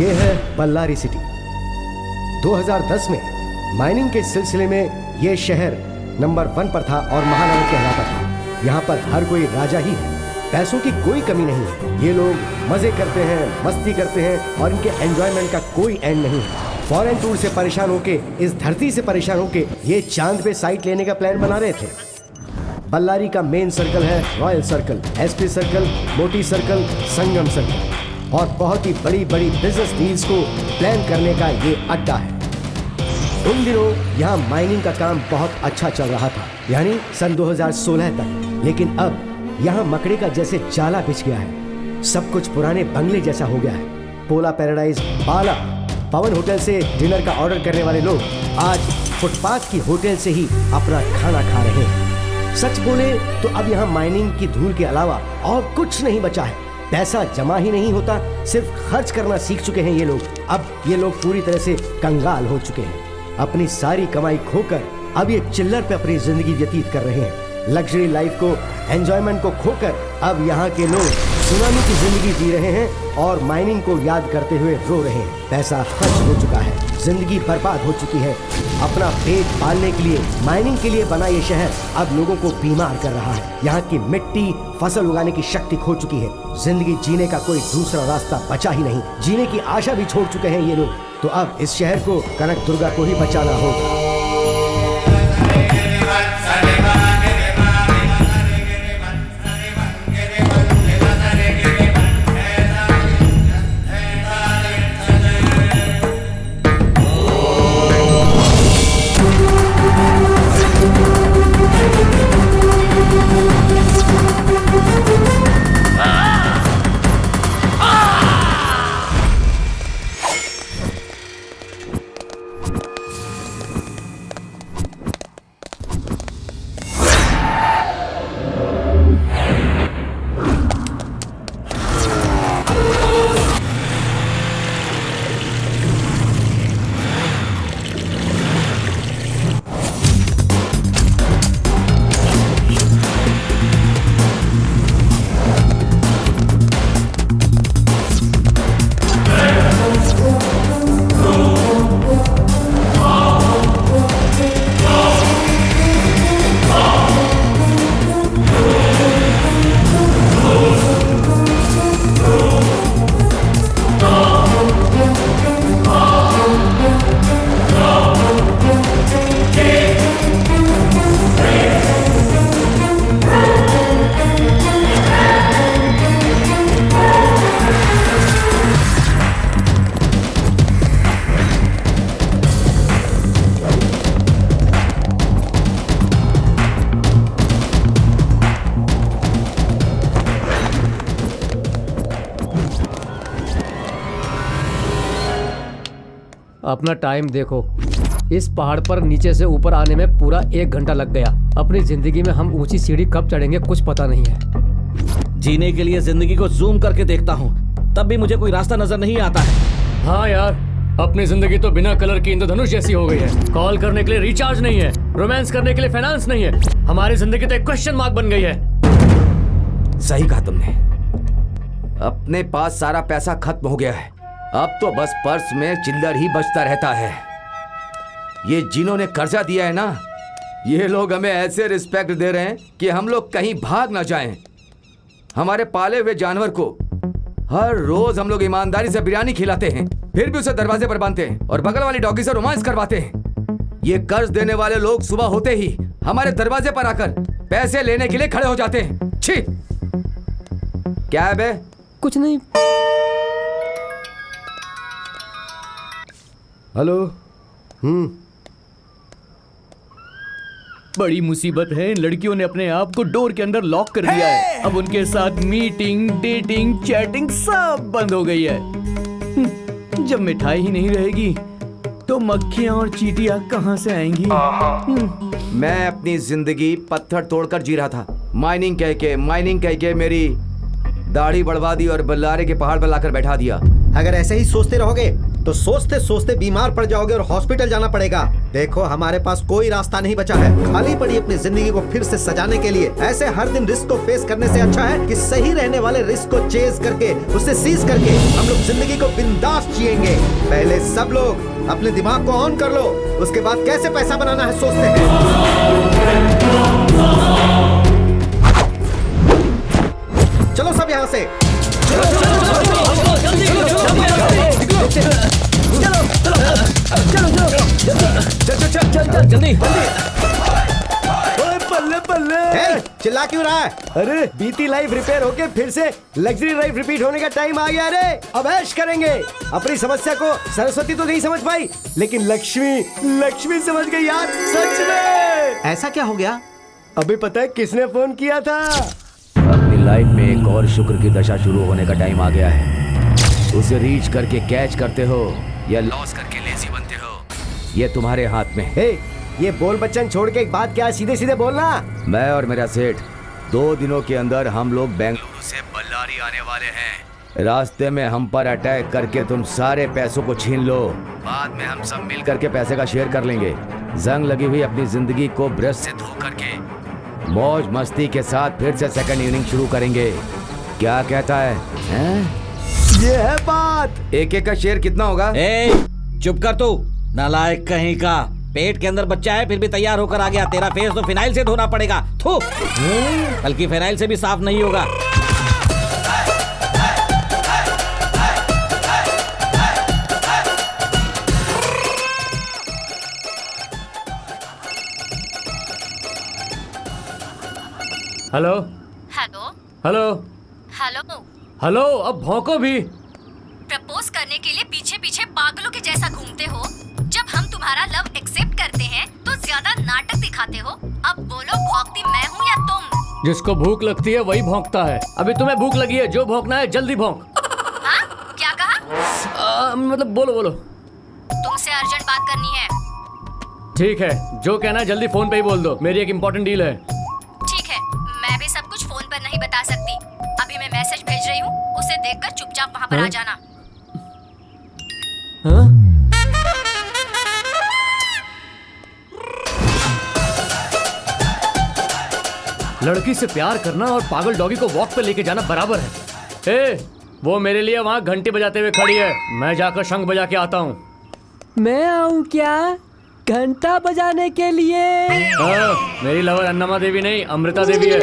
ये है बल्लारी सिटी। 2010 में माइनिंग के सिलसिले में ये शहर नंबर 1 पर था और महानगर कहलाता था। यहाँ पर हर कोई राजा ही है, पैसों की कोई कमी नहीं है। ये लोग मजे करते हैं, मस्ती करते हैं और इनके एंजॉयमेंट का कोई एंड नहीं है। फॉरेन टूर से परेशान होके, इस धरती से परेशान होके ये चांद पे साइट लेने का प्लान बना रहे थे। बल्लारी का मेन सर्कल है रॉयल सर्कल, एसपी सर्कल, मोती सर्कल, संगम सर्कल और बहुत ही बड़ी बड़ी बिजनेस डील्स को प्लान करने का ये अड्डा है। उन दिनों यहाँ माइनिंग का काम बहुत अच्छा चल रहा था, यानी सन 2016 तक। लेकिन अब यहाँ मकड़े का जैसे जाला बिछ गया है। सब कुछ पुराने बंगले जैसा हो गया है। पोला पैराडाइज, बाला, पवन होटल से डिनर का ऑर्डर करने वाले लोग आज फुटपाथ की होटल से ही अपना खाना खा रहे हैं। सच बोले तो अब यहाँ माइनिंग की धूल के अलावा और कुछ नहीं बचा है। पैसा जमा ही नहीं होता, सिर्फ खर्च करना सीख चुके हैं ये लोग। अब ये लोग पूरी तरह से कंगाल हो चुके हैं। अपनी सारी कमाई खोकर अब ये चिल्लर पे अपनी जिंदगी व्यतीत कर रहे हैं। लग्जरी लाइफ को, एंजॉयमेंट को खोकर अब यहाँ के लोग सुनामी की जिंदगी जी रहे हैं और माइनिंग को याद करते हुए रो रहे हैं। पैसा खर्च हो चुका है, जिंदगी बर्बाद हो चुकी है। अपना पेट पालने के लिए माइनिंग के लिए बना ये शहर अब लोगों को बीमार कर रहा है। यहाँ की मिट्टी फसल उगाने की शक्ति खो चुकी है। जिंदगी जीने का कोई दूसरा रास्ता बचा ही नहीं। जीने की आशा भी छोड़ चुके हैं ये लोग। तो अब इस शहर को कनक दुर्गा को ही बचाना होगा। अपना टाइम देखो। इस पहाड़ पर नीचे से ऊपर आने में पूरा 1 घंटा लग गया। अपनी जिंदगी में हम ऊंची सीढ़ी कब चढ़ेंगे कुछ पता नहीं है। जीने के लिए जिंदगी को जूम करके देखता हूँ, तब भी मुझे कोई रास्ता नजर नहीं आता है। हाँ यार, अपनी जिंदगी तो बिना कलर की इंद्रधनुष जैसी हो गई है। कॉल करने के लिए रिचार्ज नहीं है, रोमांस करने के लिए फाइनेंस नहीं है। हमारी जिंदगी तो एक क्वेश्चन मार्क बन गई है। सही कहा तुमने। अपने पास सारा पैसा खत्म हो गया है। अब तो बस पर्स में चिल्लर ही बचता रहता है। ये जिन्होंने कर्जा दिया है ना, ये लोग हमें ऐसे रिस्पेक्ट दे रहे हैं कि हम लोग कहीं भाग ना जाएं। हमारे पाले हुए जानवर को हर रोज हम लोग ईमानदारी से बिरयानी खिलाते हैं, फिर भी उसे दरवाजे पर बांधते हैं और बगल वाली डॉगी से रोमांस करवाते हैं। ये कर्ज देने वाले लोग सुबह होते ही हमारे दरवाजे पर आकर पैसे लेने के लिए खड़े हो जाते हैं। छी! क्या है बे? कुछ नहीं। हेलो। बड़ी मुसीबत है, इन लड़कियों ने अपने आप को डोर के अंदर लॉक कर दिया है। अब उनके साथ मीटिंग, डेटिंग, चैटिंग सब बंद हो गई है। जब मिठाई ही नहीं रहेगी तो मक्खियां और चींटियां कहां से आएंगी? मैं अपनी जिंदगी पत्थर तोड़कर जी रहा था। माइनिंग कह के मेरी दाढ़ी बढ़वा दी और बल्लारे के पहाड़ पर लाकर बैठा दिया। अगर ऐसे ही सोचते रहोगे तो सोचते सोचते बीमार पड़ जाओगे और हॉस्पिटल जाना पड़ेगा। देखो हमारे पास कोई रास्ता नहीं बचा है, खाली पड़ी अपनी जिंदगी को फिर से सजाने के लिए। ऐसे हर दिन रिस्क को फेस करने से अच्छा है कि सही रहने वाले रिस्क को चेज करके उसे सीज करके हम लोग जिंदगी को बिंदास जिएंगे। पहले सब लोग अपने दिमाग को ऑन कर लो, उसके बाद कैसे पैसा बनाना है सोचते हैं। चलो सब यहाँ से जल्दी। बल्ले बल्ले। चिल्ला क्यों रहा है? अरे बीती लाइफ रिपेयर होके फिर से लग्जरी लाइफ रिपीट होने का टाइम आ गया। अरे अब ऐश करेंगे। अपनी समस्या को सरस्वती तो नहीं समझ पाई, लेकिन लक्ष्मी समझ गई यार, सच में। ऐसा क्या हो गया? अभी पता है किसने फोन किया था? अपनी लाइफ में एक और शुक्र की दशा शुरू होने का टाइम आ गया है। उसे रीच करके कैच करते हो या लॉस करके लेजी बनते हो, ये तुम्हारे हाथ में है। हे, ये बोल बच्चन छोड़ के एक बात क्या सीधे सीधे बोलना। मैं और मेरा सेठ 2 दिनों के अंदर हम लोग बेंगलुरु से बल्लारी आने वाले हैं। रास्ते में हम पर अटैक करके तुम सारे पैसों को छीन लो, बाद में हम सब मिल करके पैसे का शेयर कर लेंगे। जंग लगी हुई अपनी जिंदगी को ब्रश से धो करके मौज मस्ती के साथ फिर से सेकंड इनिंग शुरू करेंगे। क्या कहता है, हैं? ये है बात। एक का शेयर कितना होगा? ए, चुप कर तू, नालायक कहीं का। पेट के अंदर बच्चा है फिर भी तैयार होकर आ गया। तेरा फेस तो फिनाइल से धोना पड़ेगा। थू, बल्कि फिनाइल से भी साफ नहीं होगा। Hello hello hello hello. Hello, अब भौंको भी। प्रपोज करने के लिए पीछे पीछे पागलों के जैसा घूमते हो। जब हम तुम्हारा लव एक्सेप्ट करते हैं तो ज्यादा नाटक दिखाते हो। अब बोलो, भौंकती मैं हूँ या तुम? जिसको भूख लगती है वही भौंकता है। अभी तुम्हें भूख लगी है, जो भौंकना है जल्दी भौंक। हाँ, क्या कहा? मतलब बोलो बोलो। तुमसे अर्जेंट बात करनी है। ठीक है, जो कहना है जल्दी फोन पे ही बोल दो। मेरी एक इम्पोर्टेंट डील है। ठीक है, मैं भी सब कुछ फोन पर नहीं बता सकती। अभी मैं मैसेज भेज रही हूँ, उसे देखकर चुपचाप वहाँ पर आ जाना। हाँ? लड़की से प्यार करना और पागल डॉगी को वॉक पे लेके जाना बराबर है। ए, वो मेरे लिए वहाँ घंटी बजाते हुए खड़ी है। मैं जाकर शंख बजा के आता हूँ। मैं आऊँ क्या घंटा बजाने के लिए? हाँ, मेरी लवर अन्नमा देवी नहीं, अमृता देवी है।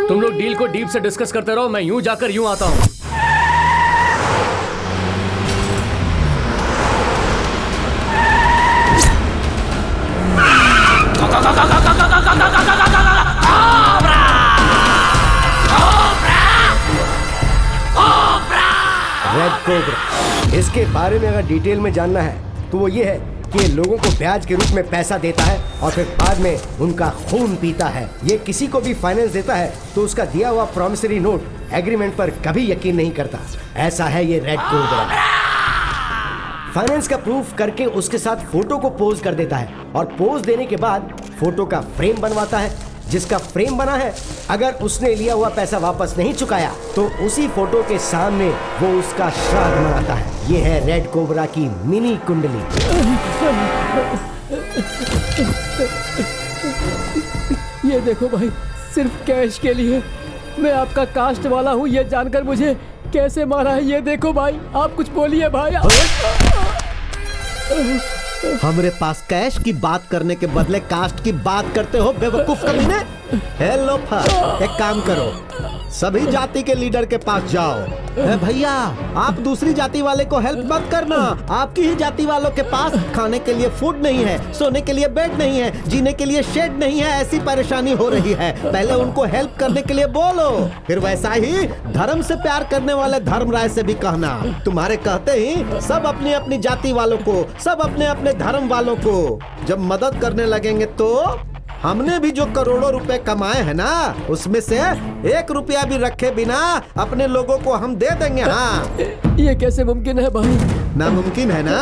तुम लोग डील को डीप से डिस्कस करते रहो, मैं यूं जाकर यूं आता हूँ। रेड कोबरा, इसके बारे में अगर डिटेल में जानना है तो वो ये है कि ये लोगों को ब्याज के रूप में पैसा देता है और फिर बाद में उनका खून पीता है। ये किसी को भी फाइनेंस देता है तो उसका दिया हुआ प्रॉमिसरी नोट एग्रीमेंट पर कभी यकीन नहीं करता। ऐसा है ये रेड कोबरा। फाइनेंस का प्रूफ करके उसके साथ फोटो को पोज कर देता है और पोज देने के बाद फोटो का फ्रेम बनवाता है। जिसका फ्रेम बना है, अगर उसने लिया हुआ पैसा वापस नहीं चुकाया तो उसी फोटो के सामने वो उसका श्राद्ध मनाता है। ये है रेड कोबरा की मिनी कुंडली। ये देखो भाई, सिर्फ कैश के लिए मैं आपका कास्ट वाला हूँ ये जानकर मुझे कैसे मारा है। ये देखो भाई, आप कुछ बोलिए भाई। हमरे पास कैश की बात करने के बदले कास्ट की बात करते हो बेवकूफ कमीने। हेलो एक काम करो, सभी जाति के लीडर के पास जाओ। भैया, आप दूसरी जाति वाले को हेल्प मत करना। आपकी ही जाति वालों के पास खाने के लिए फूड नहीं है, सोने के लिए बेड नहीं है, जीने के लिए शेड नहीं है, ऐसी परेशानी हो रही है। पहले उनको हेल्प करने के लिए बोलो, फिर वैसा ही धर्म से प्यार करने वाले धर्मराय से भी कहना। तुम्हारे कहते ही सब अपनी अपनी जाति वालों को, सब अपने अपने धर्म वालों को जब मदद करने लगेंगे तो हमने भी जो करोड़ों रुपए कमाए हैं ना, उसमें से 1 रुपया भी रखे बिना अपने लोगों को हम दे देंगे। हाँ, ये कैसे मुमकिन है भाई? नामुमकिन है ना?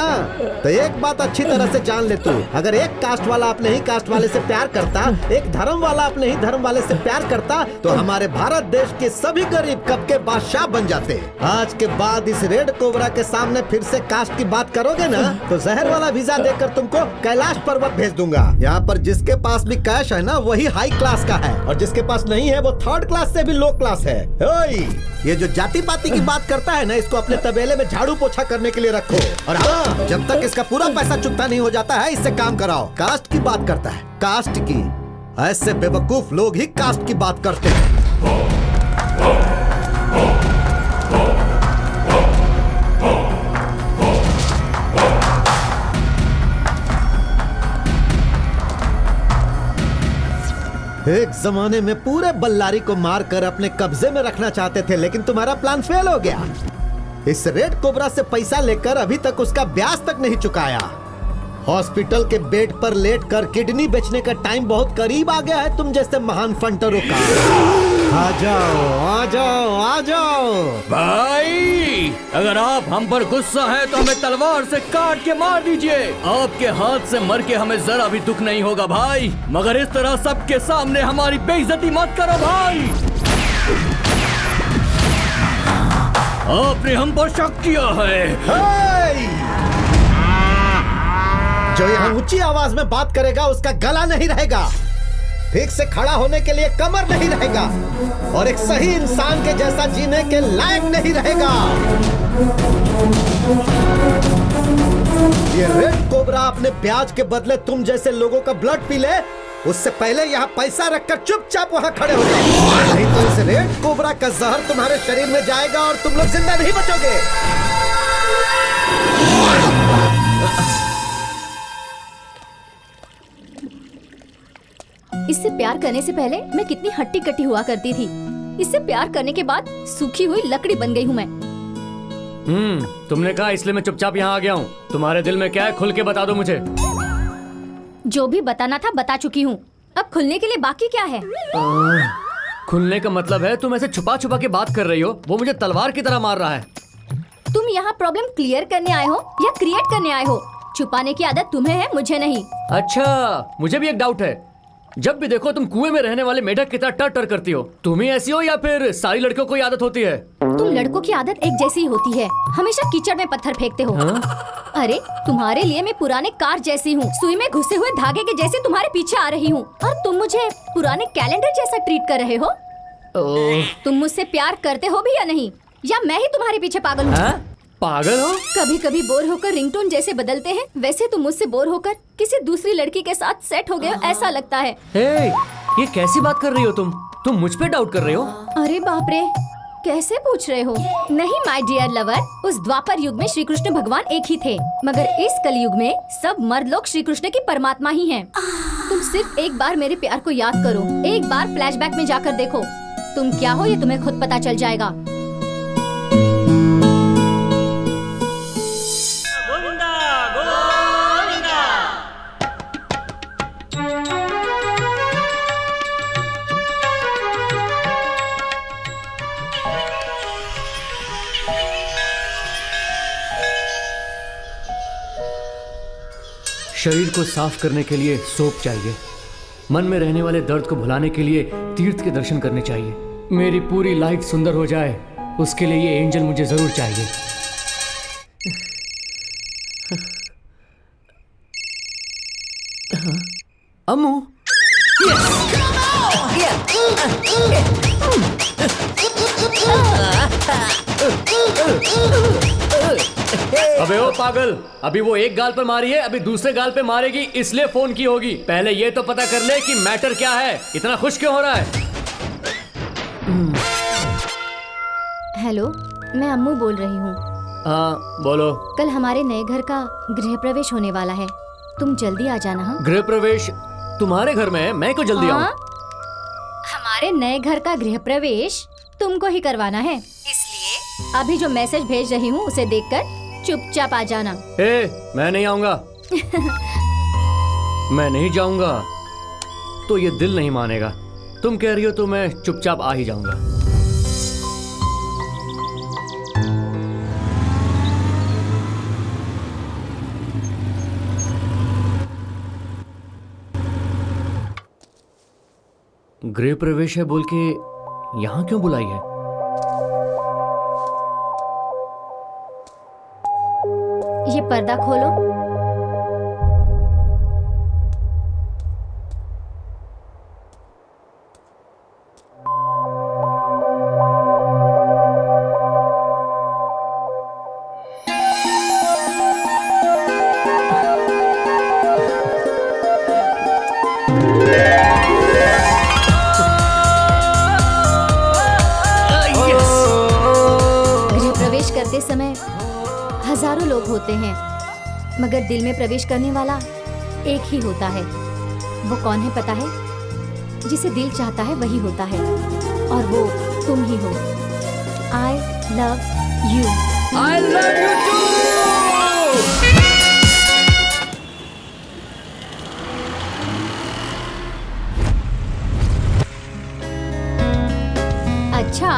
तो एक बात अच्छी तरह से जान ले तू, अगर एक कास्ट वाला अपने ही कास्ट वाले से प्यार करता, एक धर्म वाला अपने ही धर्म वाले से प्यार करता, तो हमारे भारत देश के सभी गरीब कब के बादशाह बन जाते। आज के बाद इस रेड कोबरा के सामने फिर से कास्ट की बात करोगे ना, तो जहर वाला वीजा देकर तुमको कैलाश पर्वत भेज दूंगा। यहाँ पर जिसके पास भी कैश है ना, वही हाई क्लास का है, और जिसके पास नहीं है वो थर्ड क्लास से भी लो क्लास है। ओए, ये जो जाति पाति की बात करता है ना, इसको अपने तबेले में झाड़ू पोछा करने के लिए रखो। और हाँ, जब तक इसका पूरा पैसा चुकता नहीं हो जाता है, इससे काम कराओ। कास्ट की बात करता है, कास्ट की। ऐसे बेवकूफ लोग ही कास्ट की बात करते हैं। एक जमाने में पूरे बल्लारी को मारकर अपने कब्जे में रखना चाहते थे, लेकिन तुम्हारा प्लान फेल हो गया। इस रेड कोबरा से पैसा लेकर अभी तक उसका ब्याज तक नहीं चुकाया। हॉस्पिटल के बेड पर लेटकर किडनी बेचने का टाइम बहुत करीब आ गया है तुम जैसे महान फंटरों का। आ जाओ, आ जाओ, आ जाओ। भाई, अगर आप हम पर गुस्सा है तो हमें तलवार से काट के मार दीजिए। आपके हाथ से मर के हमें जरा भी दुख नहीं होगा भाई, मगर इस तरह सबके सामने हमारी बेइज्जती मत करो भाई। आपने हम पर शक किया है। जो यहाँ ऊंची आवाज में बात करेगा उसका गला नहीं रहेगा, ठीक से खड़ा होने के लिए कमर नहीं रहेगा, और एक सही इंसान के जैसा जीने के लायक नहीं रहेगा। ये रेड कोबरा अपने ब्याज के बदले तुम जैसे लोगों का ब्लड पी ले, उससे पहले यहाँ पैसा रखकर चुपचाप वहाँ खड़े हो जाओ, नहीं तो इस रेड कोबरा का जहर तुम्हारे शरीर में जाएगा और तुम लोग जिंदा नहीं बचोगे। इससे प्यार करने से पहले मैं कितनी हट्टी कट्टी हुआ करती थी। इससे प्यार करने के बाद सूखी हुई लकड़ी बन गई हूँ मैं। तुमने कहा इसलिए मैं चुपचाप यहाँ आ गया हूँ। तुम्हारे दिल में क्या है, खुल के बता दो मुझे। जो भी बताना था बता चुकी हूँ, अब खुलने के लिए बाकी क्या है? खुलने का मतलब है तुम ऐसे छुपा छुपा के बात कर रही हो, वो मुझे तलवार की तरह मार रहा है। तुम यहाँ प्रॉब्लम क्लियर करने आए हो या क्रिएट करने आए हो? छुपाने की आदत तुम्हें है, मुझे नहीं। अच्छा, मुझे भी एक डाउट है। जब भी देखो तुम कुएं में रहने वाले मेढक की तरह टर टर करती हो। तुम ही ऐसी हो या फिर सारी लड़कियों को आदत होती है? तुम लड़कों की आदत एक जैसी ही होती है, हमेशा कीचड़ में पत्थर फेंकते हो। अरे तुम्हारे लिए मैं पुराने कार जैसी हूँ, सुई में घुसे हुए धागे के जैसे तुम्हारे पीछे आ रही हूँ, और तुम मुझे पुराने कैलेंडर जैसा ट्रीट कर रहे हो। तुम मुझसे प्यार करते हो भी या नहीं, या मैं ही तुम्हारे पीछे पागल हूँ? पागल हो? कभी कभी बोर होकर रिंगटोन जैसे बदलते हैं, वैसे तुम मुझसे बोर होकर किसी दूसरी लड़की के साथ सेट हो गए हो, ऐसा लगता है। ये कैसी बात कर रही हो तुम मुझ पे डाउट कर रही हो? अरे बाप रे, कैसे पूछ रहे हो? नहीं माय डियर लवर, उस द्वापर युग में श्री कृष्ण भगवान एक ही थे, मगर इस कलयुग में सब मर्द लोग श्री कृष्ण की परमात्मा ही हैं। तुम सिर्फ एक बार मेरे प्यार को याद करो, एक बार फ्लैशबैक में जाकर देखो, तुम क्या हो ये तुम्हें खुद पता चल जाएगा। शरीर को साफ करने के लिए सोप चाहिए, मन में रहने वाले दर्द को भुलाने के लिए तीर्थ के दर्शन करने चाहिए। मेरी पूरी लाइफ सुंदर हो जाए उसके लिए ये एंजल मुझे जरूर चाहिए। अम्मू, अबे ओ पागल, अभी वो एक गाल पे मारी है, अभी दूसरे गाल पे मारेगी, इसलिए फोन की होगी। पहले ये तो पता कर ले कि मैटर क्या है, इतना खुश क्यों हो रहा है? हेलो, मैं अम्मू बोल रही हूँ। हाँ बोलो। कल हमारे नए घर का गृह प्रवेश होने वाला है, तुम जल्दी आ जाना। हाँ, गृह प्रवेश तुम्हारे घर में है, मैं क्यों जल्दी आऊं? हमारे नए घर का गृह प्रवेश तुमको ही करवाना है, इसलिए अभी जो मैसेज भेज रही हूँ उसे देखकर चुपचाप आ जाना। मैं नहीं आऊंगा। मैं नहीं जाऊंगा तो ये दिल नहीं मानेगा। तुम कह रही हो तो मैं चुपचाप आ ही जाऊंगा। गृह प्रवेश है बोल के यहाँ क्यों बुलाई है? ये पर्दा खोलो। करते समय हजारों लोग होते हैं, मगर दिल में प्रवेश करने वाला एक ही होता है। वो कौन है पता है? जिसे दिल चाहता है वही होता है, और वो तुम ही हो। I love you. I love you too. अच्छा,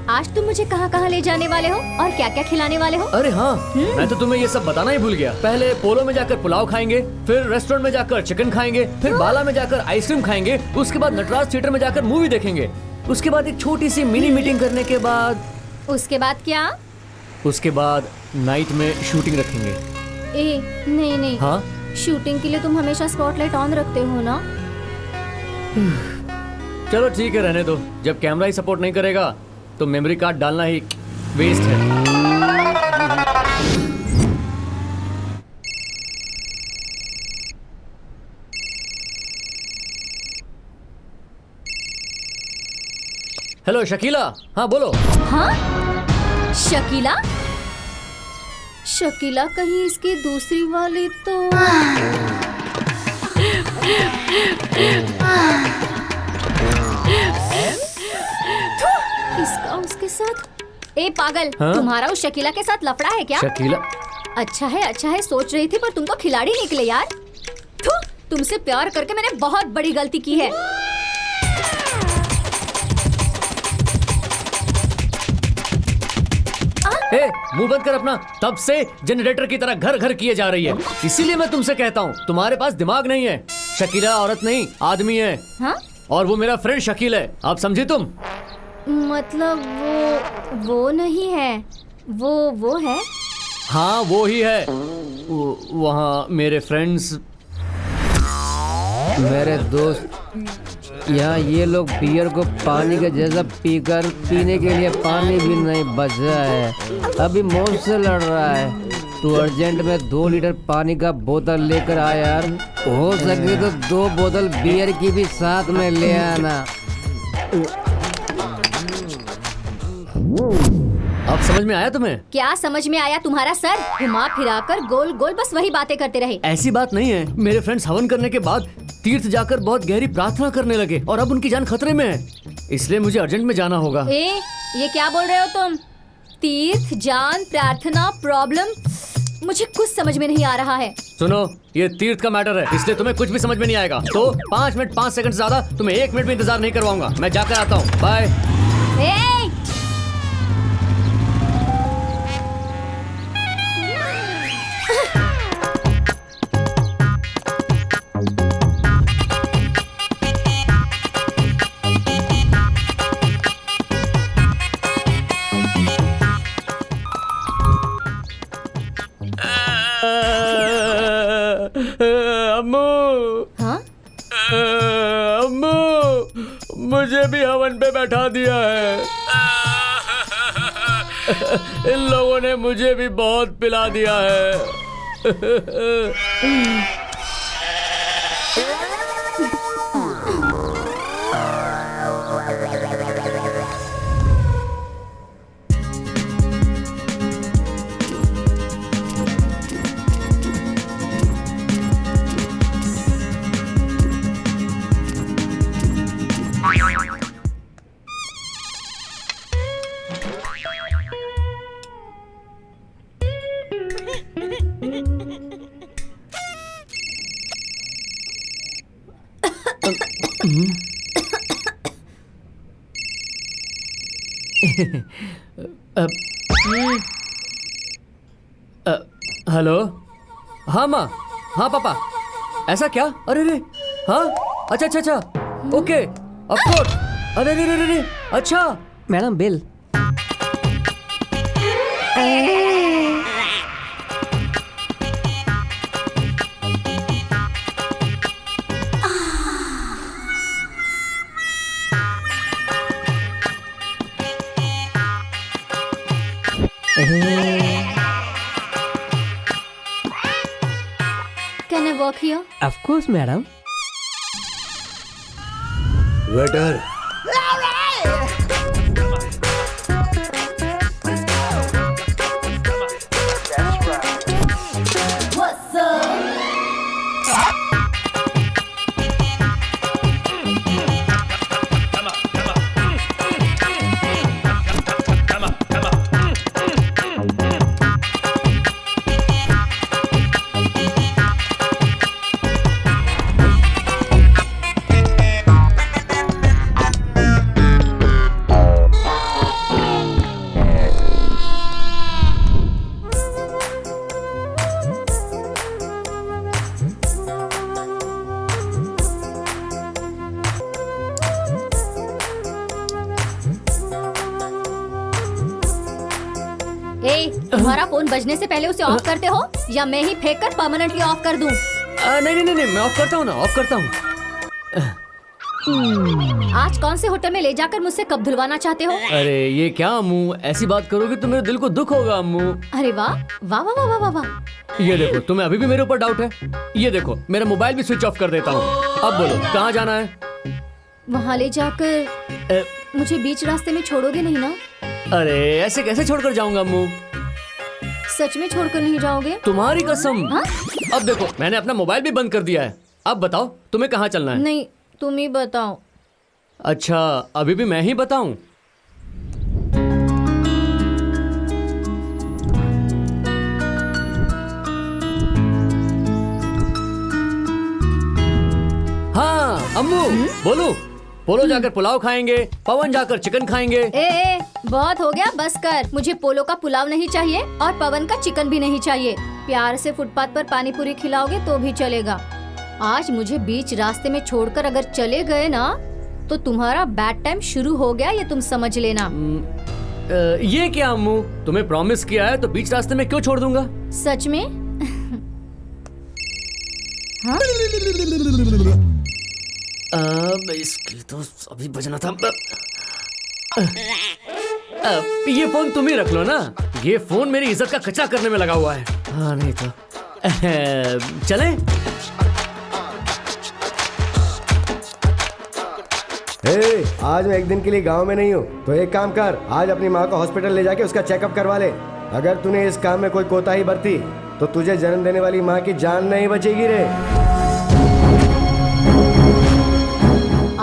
आज तुम मुझे कहाँ कहाँ ले जाने वाले हो और क्या क्या खिलाने वाले हो? अरे हाँ, मैं तो तुम्हें ये सब बताना ही भूल गया। पहले पोलो में जाकर पुलाव खाएंगे, फिर रेस्टोरेंट में जाकर चिकन खाएंगे, फिर बाला में जाकर आइसक्रीम खाएंगे, उसके बाद नटराज थिएटर में जाकर मूवी देखेंगे, उसके बाद एक छोटी सी मिनी मीटिंग करने के बाद उसके बाद क्या? उसके बाद नाइट में शूटिंग रखेंगे। नहीं नहीं। हाँ? शूटिंग के लिए तुम हमेशा स्पॉटलाइट ऑन रखते हो ना? चलो ठीक है, रहने दो। जब कैमरा ही सपोर्ट नहीं करेगा तो मेमोरी कार्ड डालना ही वेस्ट है। हेलो शकीला। हाँ बोलो। हाँ? शकीला? शकीला कहीं इसकी दूसरी वाली तो? इसका उसके साथ? ए पागल, हाँ? तुम्हारा उस शकीला के साथ लफड़ा है क्या? शकीला? अच्छा है सोच रही थी, पर तुम तो खिलाड़ी निकले यार। थू, तुमसे प्यार करके मैंने बहुत बड़ी गलती की है। मुंह बंद कर अपना। तब से जनरेटर की तरह घर घर किए जा रही है, इसीलिए मैं तुमसे कहता हूँ तुम्हारे पास दिमाग नहीं है। शकीला औरत नहीं आदमी है। हाँ? और वो मेरा फ्रेंड शकील है, आप समझे तुम? मतलब वो नहीं है, वो है। हाँ वो ही है। वहाँ मेरे फ्रेंड्स, मेरे दोस्त, यहाँ ये लोग बियर को पानी के जैसा पीकर पीने के लिए पानी भी नहीं बचा है। अभी मौत से लड़ रहा है। तू अर्जेंट में 2 लीटर पानी का बोतल लेकर आ यार। हो सके तो 2 बोतल बियर की भी साथ में ले आना। अब समझ में आया तुम्हें? क्या समझ में आया? तुम्हारा सर घुमा फिराकर गोल गोल बस वही बातें करते रहे। ऐसी बात नहीं है। मेरे फ्रेंड्स हवन करने के बाद तीर्थ जाकर बहुत गहरी प्रार्थना करने लगे और अब उनकी जान खतरे में है, इसलिए मुझे अर्जेंट में जाना होगा। ये क्या बोल रहे हो तुम? तीर्थ, जान, प्रार्थना, प्रॉब्लम, मुझे कुछ समझ में नहीं आ रहा है। सुनो, ये तीर्थ का मैटर है, इसलिए तुम्हें कुछ भी समझ में नहीं आएगा। तो 5 मिनट 5 सेकंड ज्यादा तुम्हें 1 मिनट भी इंतजार नहीं करवाऊंगा। मैं जाकर आता हूँ, बाय। मुझे भी हवन पे बैठा दिया है। इन लोगों ने मुझे भी बहुत पिला दिया है। हेलो। हाँ माँ, हाँ पापा। ऐसा क्या? अरे रे, हाँ, अच्छा अच्छा अच्छा, ओके। Of course. अरे अरे अरे अरे, अच्छा madam bill. Can I work here? Of course madam. Waiter, तुम्हारा फोन बजने से पहले उसे ऑफ करते हो या मैं ही फेंक कर परमानेंटली ऑफ कर दूं? नहीं नहीं नहीं, मैं ऑफ करता हूँ ना, ऑफ करता हूँ। आज कौन से होटल में ले जाकर मुझसे कब धुलवाना चाहते हो? अरे ये क्या अम्मू, ऐसी बात करोगे तो मेरे दिल को दुख होगा अम्मू। अरे वाह वाह वाह वाह वाह वाह। ये देखो, तुम्हें अभी भी मेरे ऊपर डाउट है? ये देखो, मेरा मोबाइल भी स्विच ऑफ कर देता हूँ। अब बोलो कहाँ जाना है? वहाँ ले जाकर मुझे बीच रास्ते में छोड़ोगे नहीं ना? अरे ऐसे कैसे छोड़कर जाऊंगा अम्मू? सच में छोड़कर नहीं जाओगे? तुम्हारी कसम। हाँ? अब देखो, मैंने अपना मोबाइल भी बंद कर दिया है। अब बताओ तुम्हें कहाँ चलना है? नहीं, तुम ही बताओ। अच्छा, अभी भी मैं ही बताऊं? हाँ अम्मू, बोलो। पोलो जाकर पुलाव खाएंगे, पवन जाकर चिकन खाएंगे। ए, बहुत हो गया, बस कर। मुझे पोलो का पुलाव नहीं चाहिए और पवन का चिकन भी नहीं चाहिए। प्यार से फुटपाथ पर पानी पूरी खिलाओगे तो भी चलेगा। आज मुझे बीच रास्ते में छोड़कर अगर चले गए ना तो तुम्हारा बैड टाइम शुरू हो गया, ये तुम समझ लेना। ये क्या अम्मू, तुम्हें प्रॉमिस किया है तो बीच रास्ते में क्यों छोड़ दूंगा? सच में? हाँ? इसके तो अभी बजना था। ये फोन तुम ही रख लो ना, ये फोन मेरी इज्जत का कचरा करने में लगा हुआ है। हाँ नहीं तो चलें? आज मैं एक दिन के लिए गांव में नहीं हूँ, तो एक काम कर, आज अपनी माँ को हॉस्पिटल ले जाके उसका चेकअप करवा ले। अगर तूने इस काम में कोई कोताही बरती तो तुझे जन्म देने वाली माँ की जान नहीं बचेगी रे।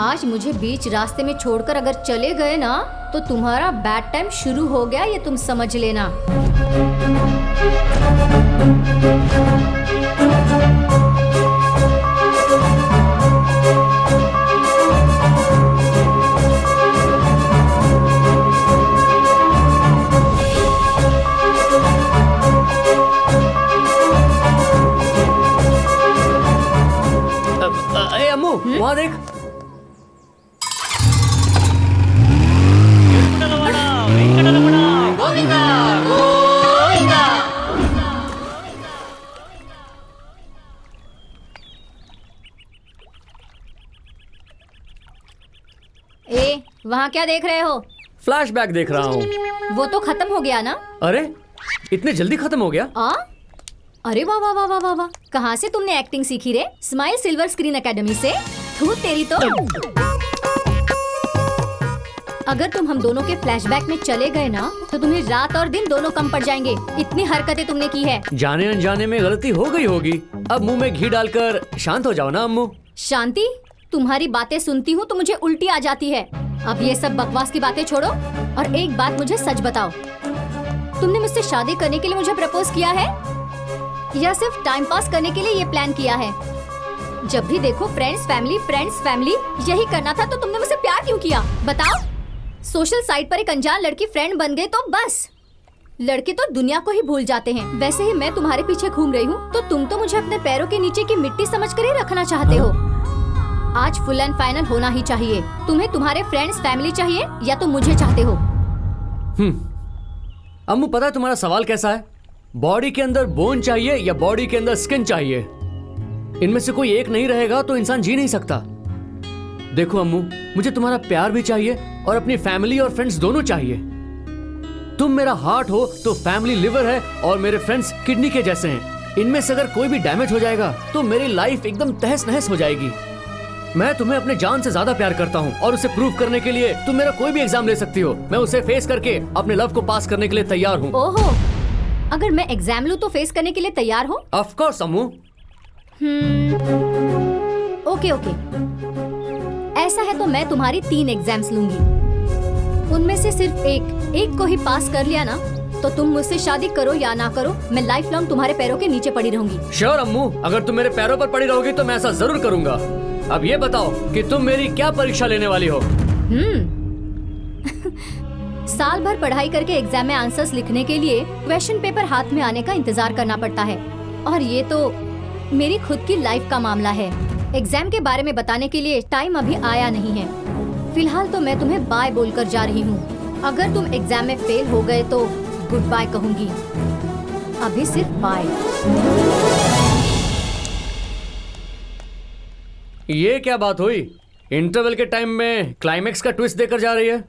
आज मुझे बीच रास्ते में छोड़कर अगर चले गए ना तो तुम्हारा बैड टाइम शुरू हो गया, ये तुम समझ लेना। अम्मू वहाँ देख। ए, वहाँ क्या देख रहे हो? फ्लैशबैक देख रहा हूँ। वो तो खत्म हो गया ना? अरे इतने जल्दी खत्म हो गया? अरे वाह वाह वाह वाह वाह वाह, कहाँ से तुमने एक्टिंग सीखी रे? स्माइल सिल्वर स्क्रीन एकेडमी से? तू तेरी तो। अगर तुम हम दोनों के फ्लैशबैक में चले गए ना तो तुम्हें रात और दिन दोनों कम पड़ जाएंगे। इतनी हरकतें तुमने की है। जाने अनजाने में गलती हो गई होगी, अब मुंह में घी डालकर शांत हो जाओ ना अम्मू। शांति? तुम्हारी बातें सुनती हूँ तो मुझे उल्टी आ जाती है। अब ये सब बकवास की बातें छोड़ो और एक बात मुझे सच बताओ, तुमने मुझसे शादी करने के लिए मुझे प्रपोज किया है या सिर्फ टाइम पास करने के लिए ये प्लान किया है? जब भी देखो फ्रेंड्स फैमिली यही करना था तो तुमने मुझसे प्यार क्यों किया? बताओ। सोशल साइट पर एक अनजान लड़की फ्रेंड बन गई तो बस, लड़के तो दुनिया को ही भूल जाते हैं। वैसे ही मैं तुम्हारे पीछे घूम रही हूँ तो तुम तो मुझे अपने पैरों के नीचे की मिट्टी समझकर ही रखना चाहते हो। आज फुल एंड फाइनल होना ही चाहिए। तुम्हें तुम्हारे फ्रेंड्स फैमिली चाहिए या तो मुझे चाहते हो? अम्मू, पता है तुम्हारा सवाल कैसा है? बॉडी के अंदर बोन चाहिए या बॉडी के अंदर स्किन चाहिए? इनमें से कोई एक नहीं रहेगा तो इंसान जी नहीं सकता। देखो अम्मू, मुझे तुम्हारा प्यार भी चाहिए और अपनी फैमिली और फ्रेंड्स दोनों चाहिए। तुम मेरा हार्ट हो तो फैमिली लिवर है और मेरे फ्रेंड्स किडनी के जैसे हैं। इनमें से अगर कोई भी डैमेज हो जाएगा तो मेरी लाइफ एकदम तहस नहस हो जाएगी। मैं तुम्हें अपने जान से ज्यादा प्यार करता हूँ और उसे प्रूव करने के लिए तुम मेरा कोई भी एग्जाम ले सकती हो। मैं उसे फेस करके अपने लव को पास करने के लिए तैयार हूँ। ओहो, अगर मैं एग्जाम लूँ तो फेस करने के लिए तैयार हो? Of course Ammu. Okay okay, ऐसा है तो मैं तुम्हारी 3 एग्जाम्स लूंगी। उनमें से सिर्फ एक को ही पास कर लिया ना तो तुम मुझसे शादी करो या ना करो, मैं लाइफ लॉन्ग तुम्हारे पैरों के नीचे पड़ी रहूंगी। श्योर अम्मू, अगर तुम मेरे पैरों पर पड़ी रहोगी तो मैं ऐसा जरूर करूंगा। अब ये बताओ कि तुम मेरी क्या परीक्षा लेने वाली हो? साल भर पढ़ाई करके एग्जाम में आंसर्स लिखने के लिए क्वेश्चन पेपर हाथ में आने का इंतजार करना पड़ता है, और ये तो मेरी खुद की लाइफ का मामला है। एग्जाम के बारे में बताने के लिए टाइम अभी आया नहीं है। फिलहाल तो मैं तुम्हें बाय बोलकर जा रही हूँ। अगर तुम एग्जाम में फेल हो गए तो गुड बाय कहूंगी, अभी सिर्फ बाय। ये क्या बात हुई? इंटरवल के टाइम में क्लाइमेक्स का ट्विस्ट देकर जा रही है।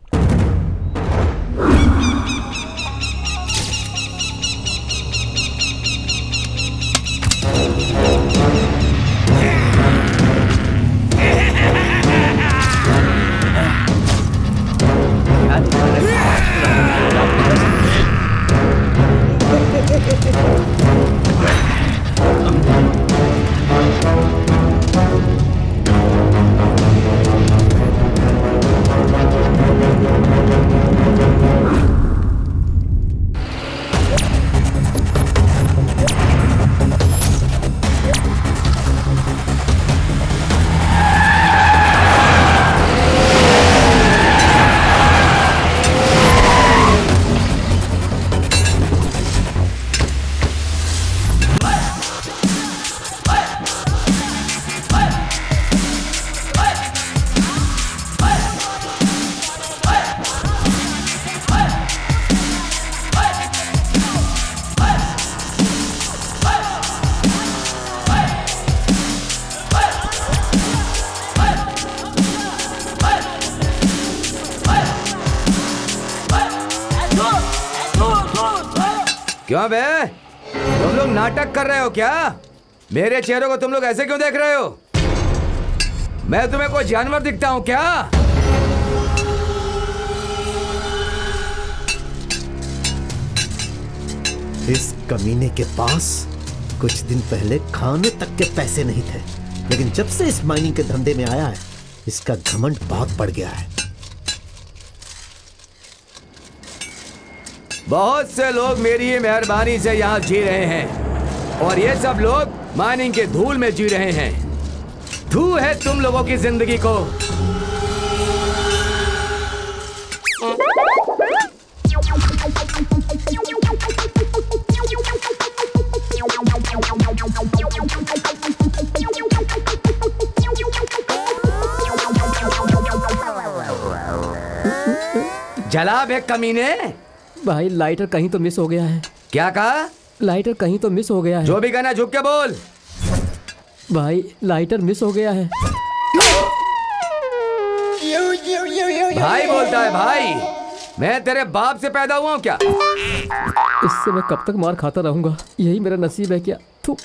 क्यों बे, तुम लोग नाटक कर रहे हो क्या? मेरे चेहरे को तुम लोग ऐसे क्यों देख रहे हो? मैं तुम्हें कोई जानवर दिखता हूं क्या? इस कमीने के पास कुछ दिन पहले खाने तक के पैसे नहीं थे, लेकिन जब से इस माइनिंग के धंधे में आया है इसका घमंड बहुत बढ़ गया है। बहुत से लोग मेरी ही मेहरबानी से यहाँ जी रहे हैं और ये सब लोग माइनिंग के धूल में जी रहे हैं। धू है तुम लोगों की जिंदगी को। जला बे कमीने। भाई लाइटर कहीं तो मिस हो गया है। क्या कहा? लाइटर कहीं तो मिस हो गया है। जो भी कहना झुक के बोल। भाई लाइटर मिस हो गया है। भाई बोलता है भाई, मैं तेरे बाप से पैदा हुआ हूँ क्या? इससे मैं कब तक मार खाता रहूंगा? यही मेरा नसीब है क्या? थू।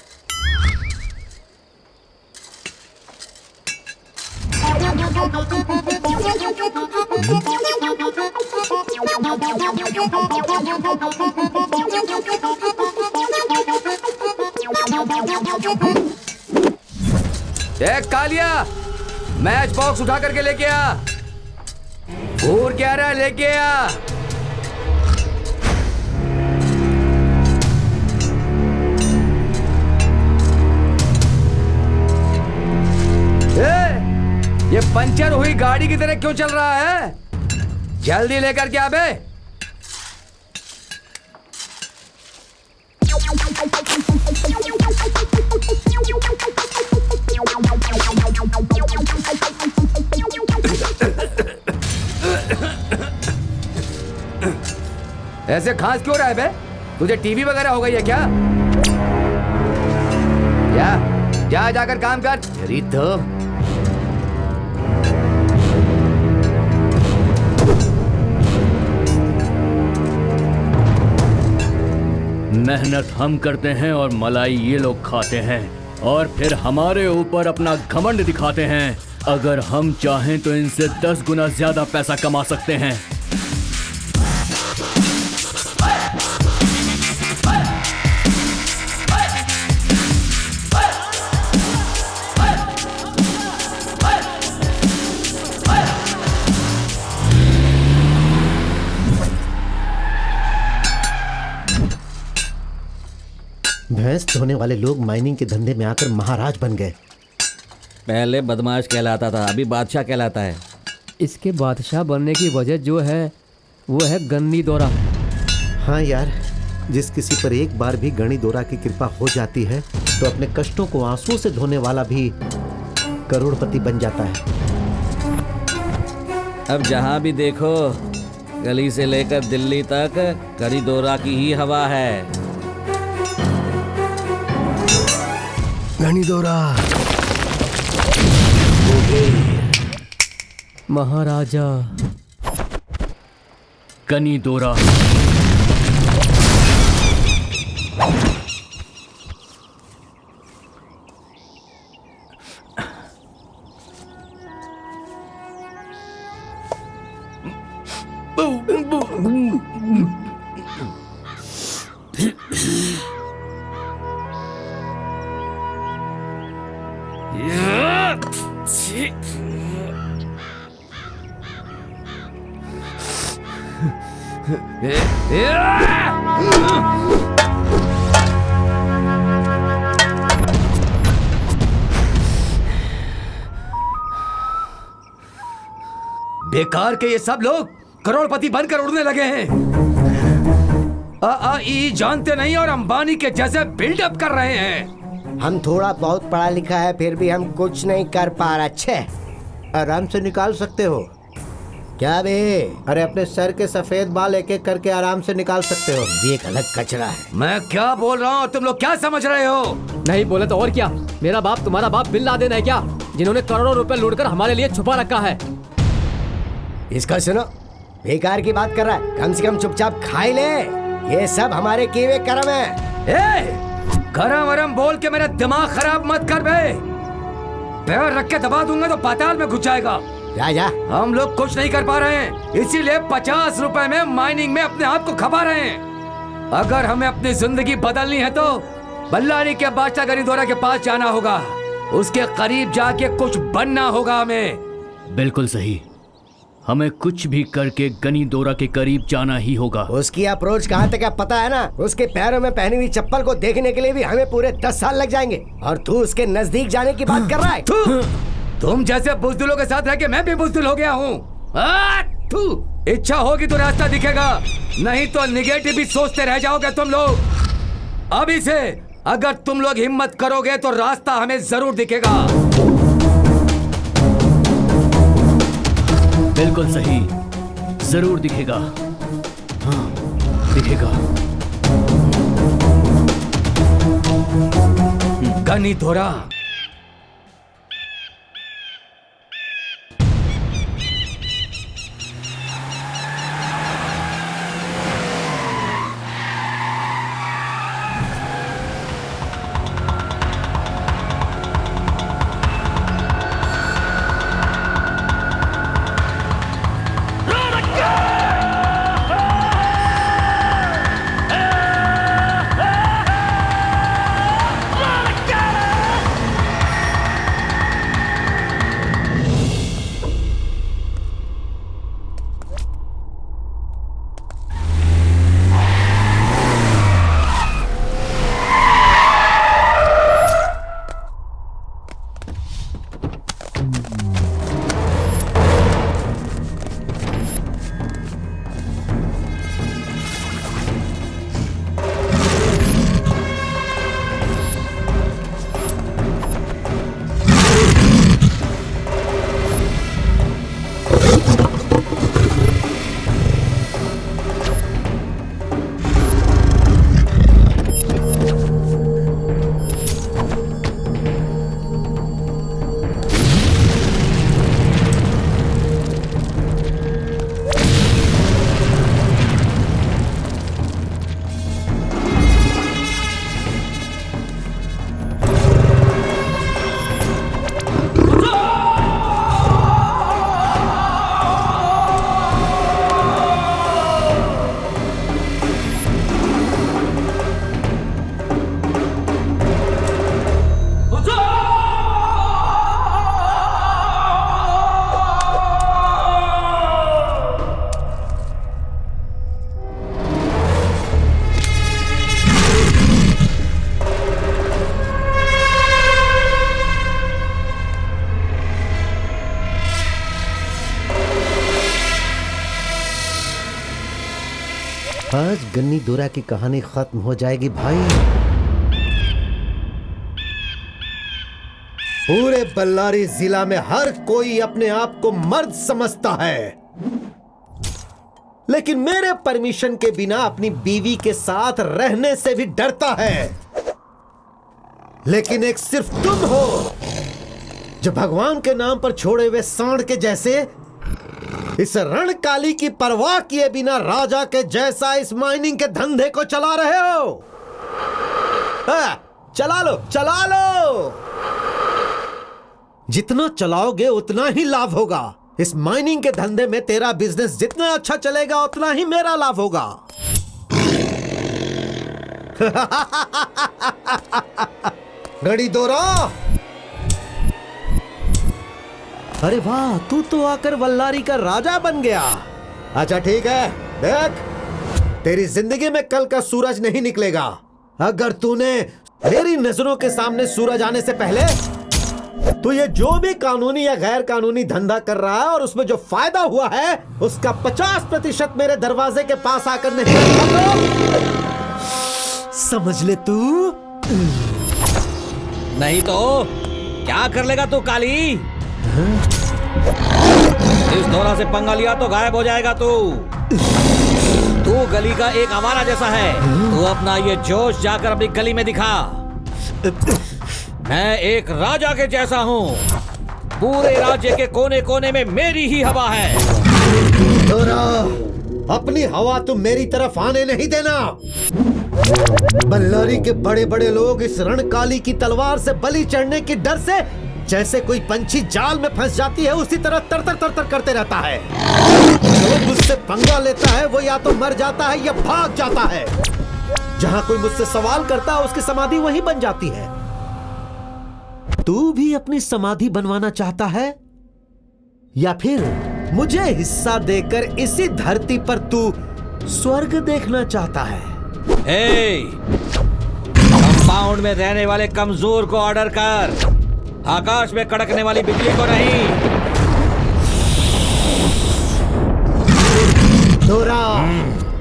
देख कालिया, मैच बॉक्स उठा करके लेके आ। और क्या रहा, लेके आ। ये पंचर हुई गाड़ी की तरह क्यों चल रहा है? जल्दी लेकर के आ बे। ऐसे खांस क्यों रहा है बे? तुझे टीवी वगैरह हो गई है क्या? जा जाकर काम कर। तेरी तो मेहनत हम करते हैं और मलाई ये लोग खाते हैं और फिर हमारे ऊपर अपना घमंड दिखाते हैं। अगर हम चाहें तो इनसे 10 गुना ज्यादा पैसा कमा सकते हैं। भैंस धोने वाले लोग माइनिंग के धंधे में आकर महाराज बन गए। पहले बदमाश कहलाता था, अभी बादशाह कहलाता है। इसके बादशाह बनने की वजह जो है वो है गन्नी दौरा। हाँ यार, जिस किसी पर एक बार भी गणी दौरा की कृपा हो जाती है तो अपने कष्टों को आंसुओं से धोने वाला भी करोड़पति बन जाता है। अब जहाँ भी देखो गली से लेकर दिल्ली तक गनी दौरा की ही हवा है। गणी दौरा महाराजा गनी दौरा। बेकार के ये सब लोग करोड़पति बनकर उड़ने लगे हैं। ई जानते नहीं और अंबानी के जैसे बिल्डअप कर रहे हैं। हम थोड़ा बहुत पढ़ा लिखा है फिर भी हम कुछ नहीं कर पा रहे। अच्छे आराम से निकाल सकते हो क्या बे? अरे अपने सर के सफेद बाल एक एक करके आराम से निकाल सकते हो। ये एक अलग कचरा है। मैं क्या बोल रहा हूँ, तुम लोग क्या समझ रहे हो? नहीं बोले तो और क्या? मेरा बाप तुम्हारा बाप बिन लादेन है क्या, जिन्होंने करोड़ों रुपए लूटकर हमारे लिए छुपा रखा है? इसका सुनो, बेकार की बात कर रहा है। कम से कम चुपचाप खाई ले। ये सब हमारे किए हुए कर्म है। गरम वरम बोल के मेरा दिमाग खराब मत कर बे। पैर रख के दबा दूंगा तो पाताल में घुस जाएगा। जा। हम लोग कुछ नहीं कर पा रहे हैं, इसीलिए 50 रुपए में माइनिंग में अपने आप को खपा रहे हैं। अगर हमें अपनी जिंदगी बदलनी है तो बल्लारी के बादशाह गनी दौरा के पास जाना होगा। उसके करीब जाके कुछ बनना होगा हमें। बिल्कुल सही, हमें कुछ भी करके गनी दौरा के करीब जाना ही होगा। उसकी अप्रोच कहाँ तक है पता है ना? उसके पैरों में पहनी हुई चप्पल को देखने के लिए भी हमें पूरे 10 साल लग जाएंगे और तू उसके नजदीक जाने की बात कर रहा है। तुम जैसे बुजदिलों के साथ रह के मैं भी बुजदिल हो गया हूँ। इच्छा होगी तो रास्ता दिखेगा, नहीं तो निगेटिव भी सोचते रह जाओगे तुम लोग। अभी से अगर तुम लोग हिम्मत करोगे तो रास्ता हमें जरूर दिखेगा। बिल्कुल सही, जरूर दिखेगा। हाँ, दिखेगा। गनी दौरा आज गन्नी दोरा की कहानी खत्म हो जाएगी भाई। पूरे बल्लारी जिला में हर कोई अपने आप को मर्द समझता है, लेकिन मेरे परमिशन के बिना अपनी बीवी के साथ रहने से भी डरता है। लेकिन एक सिर्फ तुम हो जो भगवान के नाम पर छोड़े हुए सांड के जैसे इस रणकाली की परवाह किए बिना राजा के जैसा इस माइनिंग के धंधे को चला रहे हो। चला लो, चला लो। जितना चलाओगे उतना ही लाभ होगा। इस माइनिंग के धंधे में तेरा बिजनेस जितना अच्छा चलेगा उतना ही मेरा लाभ होगा। गड़ी दोरा, अरे वाह, तू तो आकर वल्लारी का राजा बन गया। अच्छा ठीक है, देख तेरी जिंदगी में कल का सूरज नहीं निकलेगा अगर तूने मेरी नजरों के सामने सूरज आने से पहले तो ये जो भी कानूनी या गैर कानूनी धंधा कर रहा है और उसमें जो फायदा हुआ है उसका 50% मेरे दरवाजे के पास आकर नहीं रखा तो समझ ले तू। नहीं तो क्या कर लेगा तू काली? इस दौरा से पंगा लिया तो गायब हो जाएगा तू। तू गली का एक आवारा जैसा है। तू अपना ये जोश जाकर अपनी गली में दिखा। मैं एक राजा के जैसा हूँ। पूरे राज्य के कोने कोने में मेरी ही हवा है। दोरा, अपनी हवा तुम मेरी तरफ आने नहीं देना। बल्लारी के बड़े बड़े लोग इस रणकाली की तलवार से बलि चढ़ने की डर से जैसे कोई पंछी जाल में फंस जाती है उसी तरह तरतर तरतर करते रहता है। जो मुझसे पंगा लेता है वो या तो मर जाता है या भाग जाता है। जहाँ कोई मुझसे सवाल करता है उसकी समाधि वहीं बन जाती है। तू भी अपनी समाधि बनवाना चाहता है या फिर मुझे हिस्सा देकर इसी धरती पर तू स्वर्ग देखना चाहता है? कंपाउंड में रहने वाले कमजोर को ऑर्डर कर, आकाश में कड़कने वाली बिजली को नहीं। दोरा,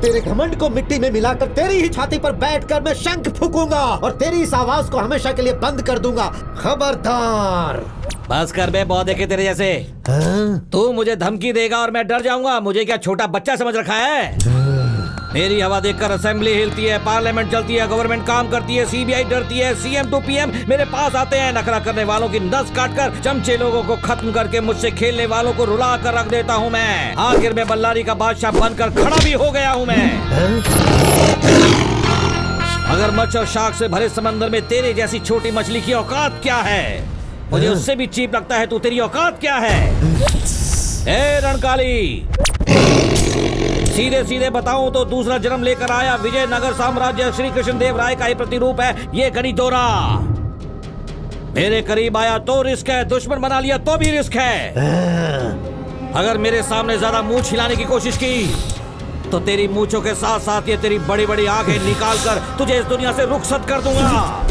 तेरे घमंड को मिट्टी में मिलाकर तेरी ही छाती पर बैठकर मैं शंख फूंकूंगा और तेरी इस आवाज को हमेशा के लिए बंद कर दूंगा। खबरदार। बस कर बे, बहुत देखे तेरे जैसे। तू मुझे धमकी देगा और मैं डर जाऊंगा? मुझे क्या छोटा बच्चा समझ रखा है? मेरी हवा देखकर असेंबली हिलती है, पार्लियामेंट चलती है, गवर्नमेंट काम करती है, सीबीआई डरती है, सीएम टू पीएम मेरे पास आते हैं। नखरा करने वालों की नस काटकर चमचे लोगों को खत्म करके मुझसे खेलने वालों को रुला कर रख देता हूँ मैं। आखिर में बल्लारी का बादशाह बनकर खड़ा भी हो गया हूँ मैं। अगर मच्छ और शार्क से भरे समंदर में तेरे जैसी छोटी मछली की औकात क्या है? मुझे उससे भी चीप लगता है। तू, तेरी औकात क्या है? ए रणकाली, सीधे सीधे बताऊं तो दूसरा जन्म लेकर आया विजयनगर साम्राज्य श्री कृष्ण देव राय का ही प्रतिरूप है ये गणी दोरा। मेरे करीब आया तो रिस्क है, दुश्मन बना लिया तो भी रिस्क है। अगर मेरे सामने ज्यादा मूंछ हिलाने की कोशिश की तो तेरी मूंछों के साथ साथ ये तेरी बड़ी बड़ी आंखें निकाल कर तुझे इस दुनिया से रुखसत कर दूंगा।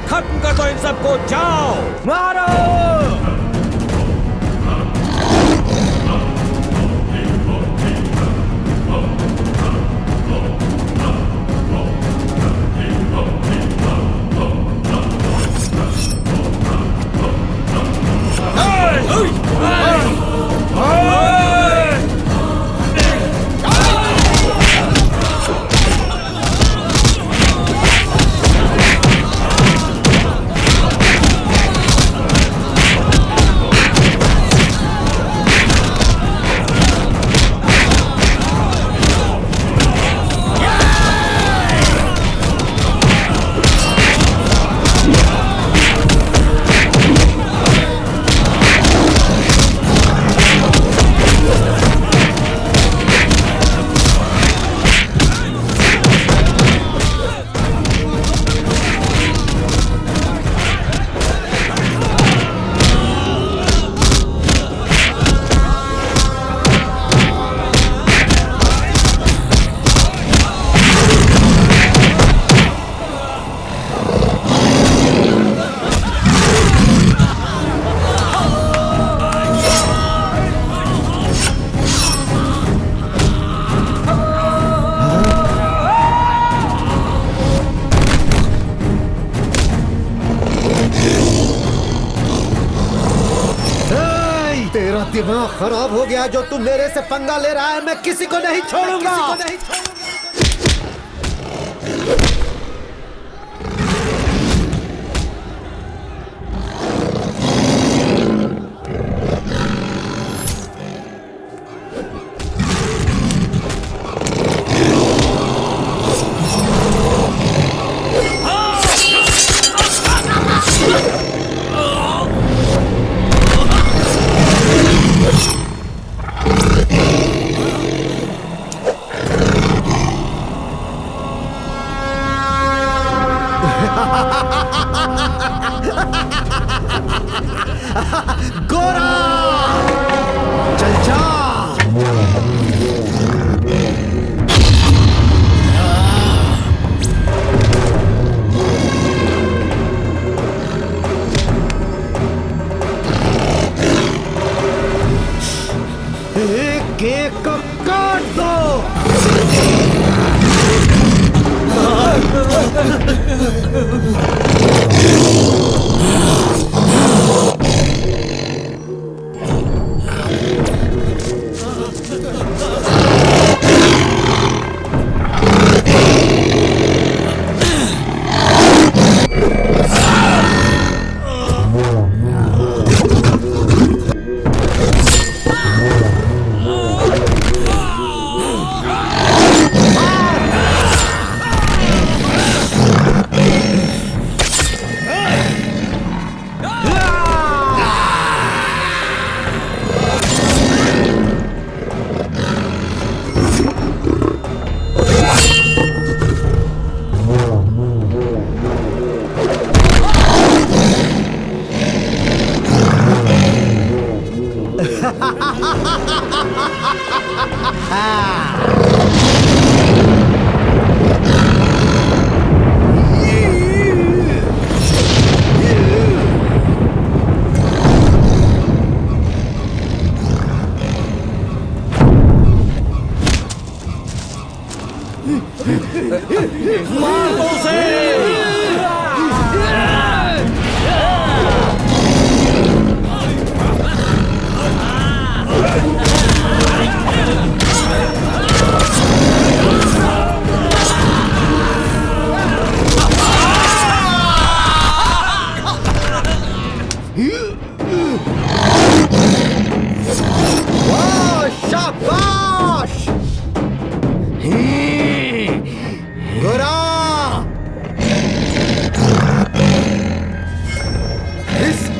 खत्म कर दो इन सबको, जाओ मारो। तेरा दिमाग खराब हो गया जो तू मेरे से पंगा ले रहा है। मैं किसी को नहीं छोड़ूंगा। गोरा चल जा। एक एक को काट दो।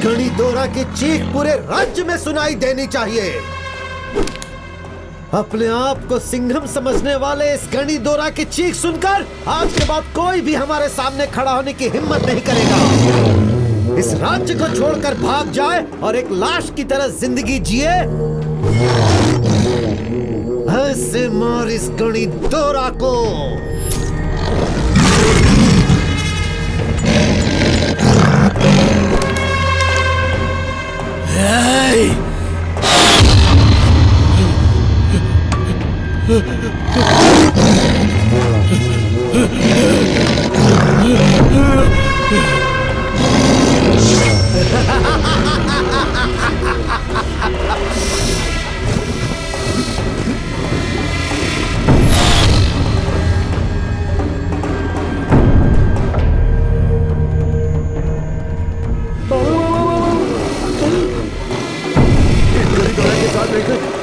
गणिदोरा की चीख पूरे राज्य में सुनाई देनी चाहिए। अपने आप को सिंघम समझने वाले इस गणिदोरा की चीख सुनकर आज के बाद कोई भी हमारे सामने खड़ा होने की हिम्मत नहीं करेगा। इस राज्य को छोड़कर भाग जाए और एक लाश की तरह जिंदगी जिए। ऐसे मार इस गणिदोरा को।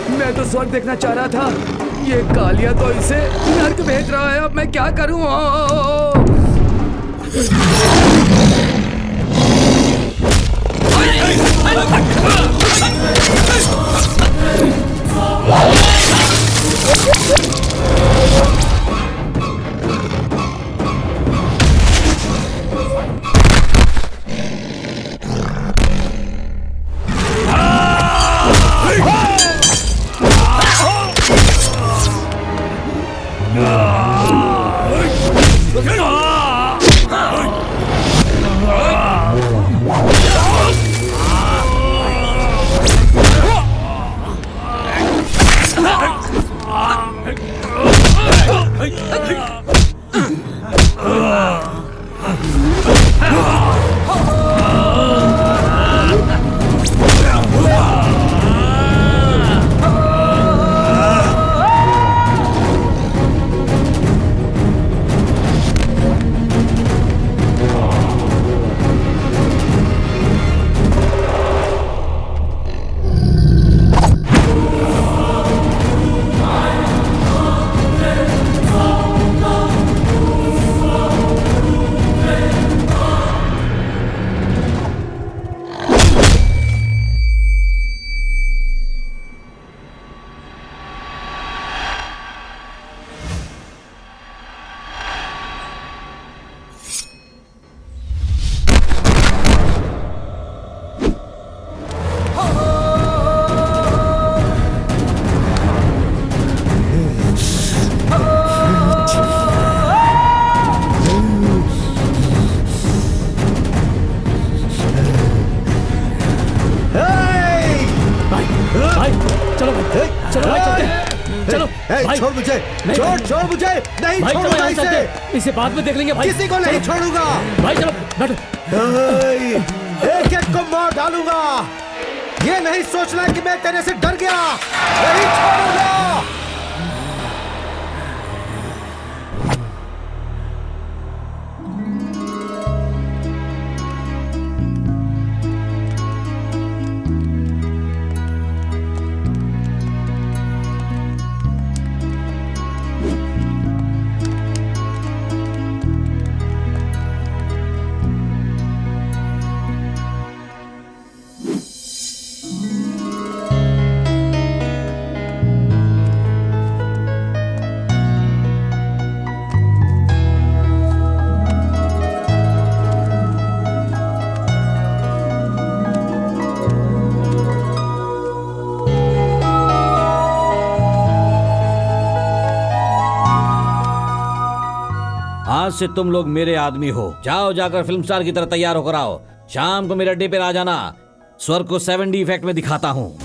मैं तो स्वर्ग देखना चाह रहा था। ये कालिया तो इसे नर्क भेज रहा है। अब मैं क्या करूं? भाई, छोड़ मुझे, नहीं, छोड़ भाई, छोड़ मुझे, नहीं भाई चलो छोड़ूंगा यहाँ इसे, चलते, इसे बाद में देख लेंगे भाई। किसी को नहीं छोड़ूंगा भाई चलो बैठो। एक एक को मार डालूंगा। ये नहीं सोचना कि मैं तेरे से डर गया, नहीं छोड़ूंगा। आज से तुम लोग मेरे आदमी हो। जाओ जाकर फिल्म स्टार की तरह तैयार होकर आओ। शाम को मेरे अड्डे पे आ जाना। स्वर्ग को 7D इफेक्ट में दिखाता हूँ।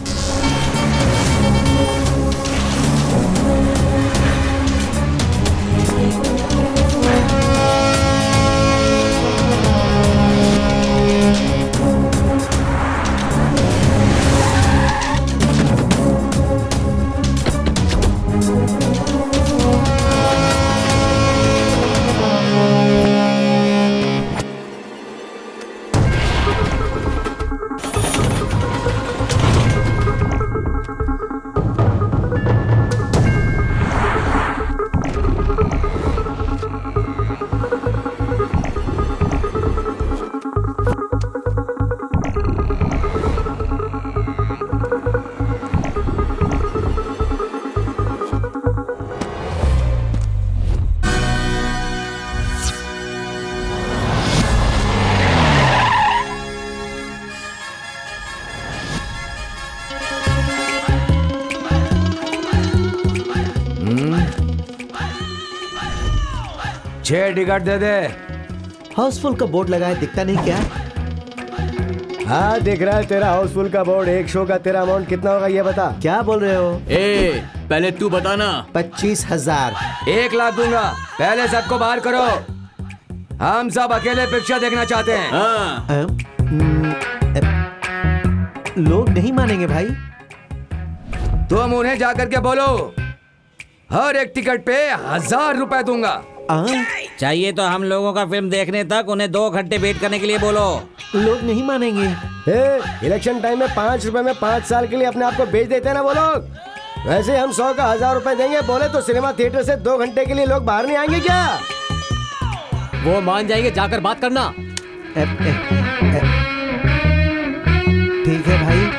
छह टिकट दे दे। हाउसफुल का बोर्ड लगा है, दिखता नहीं क्या? हाँ दिख रहा है तेरा हाउसफुल का बोर्ड। एक शो का तेरा अमाउंट कितना होगा ये बता। क्या बोल रहे हो? ए पहले तू बताना। 25,000। 1 लाख दूंगा। पहले सबको बाहर करो। हम सब अकेले पिक्चर देखना चाहते हैं। हाँ लोग नहीं मानेंगे भाई। तुम उन्हें जाकर के बोलो हर एक टिकट पे 1000 रुपए दूंगा। चाहिए तो हम लोगों का फिल्म देखने तक उन्हें 2 घंटे वेट करने के लिए बोलो। लोग नहीं मानेंगे। इलेक्शन टाइम में 5 रुपए में 5 साल के लिए अपने आप को बेच देते हैं ना वो लोग। वैसे हम 100 का 1000 रुपए देंगे बोले तो सिनेमा थिएटर से 2 घंटे के लिए लोग बाहर नहीं आएंगे क्या? वो मान जाएंगे, जाकर बात करना। ठीक है भाई।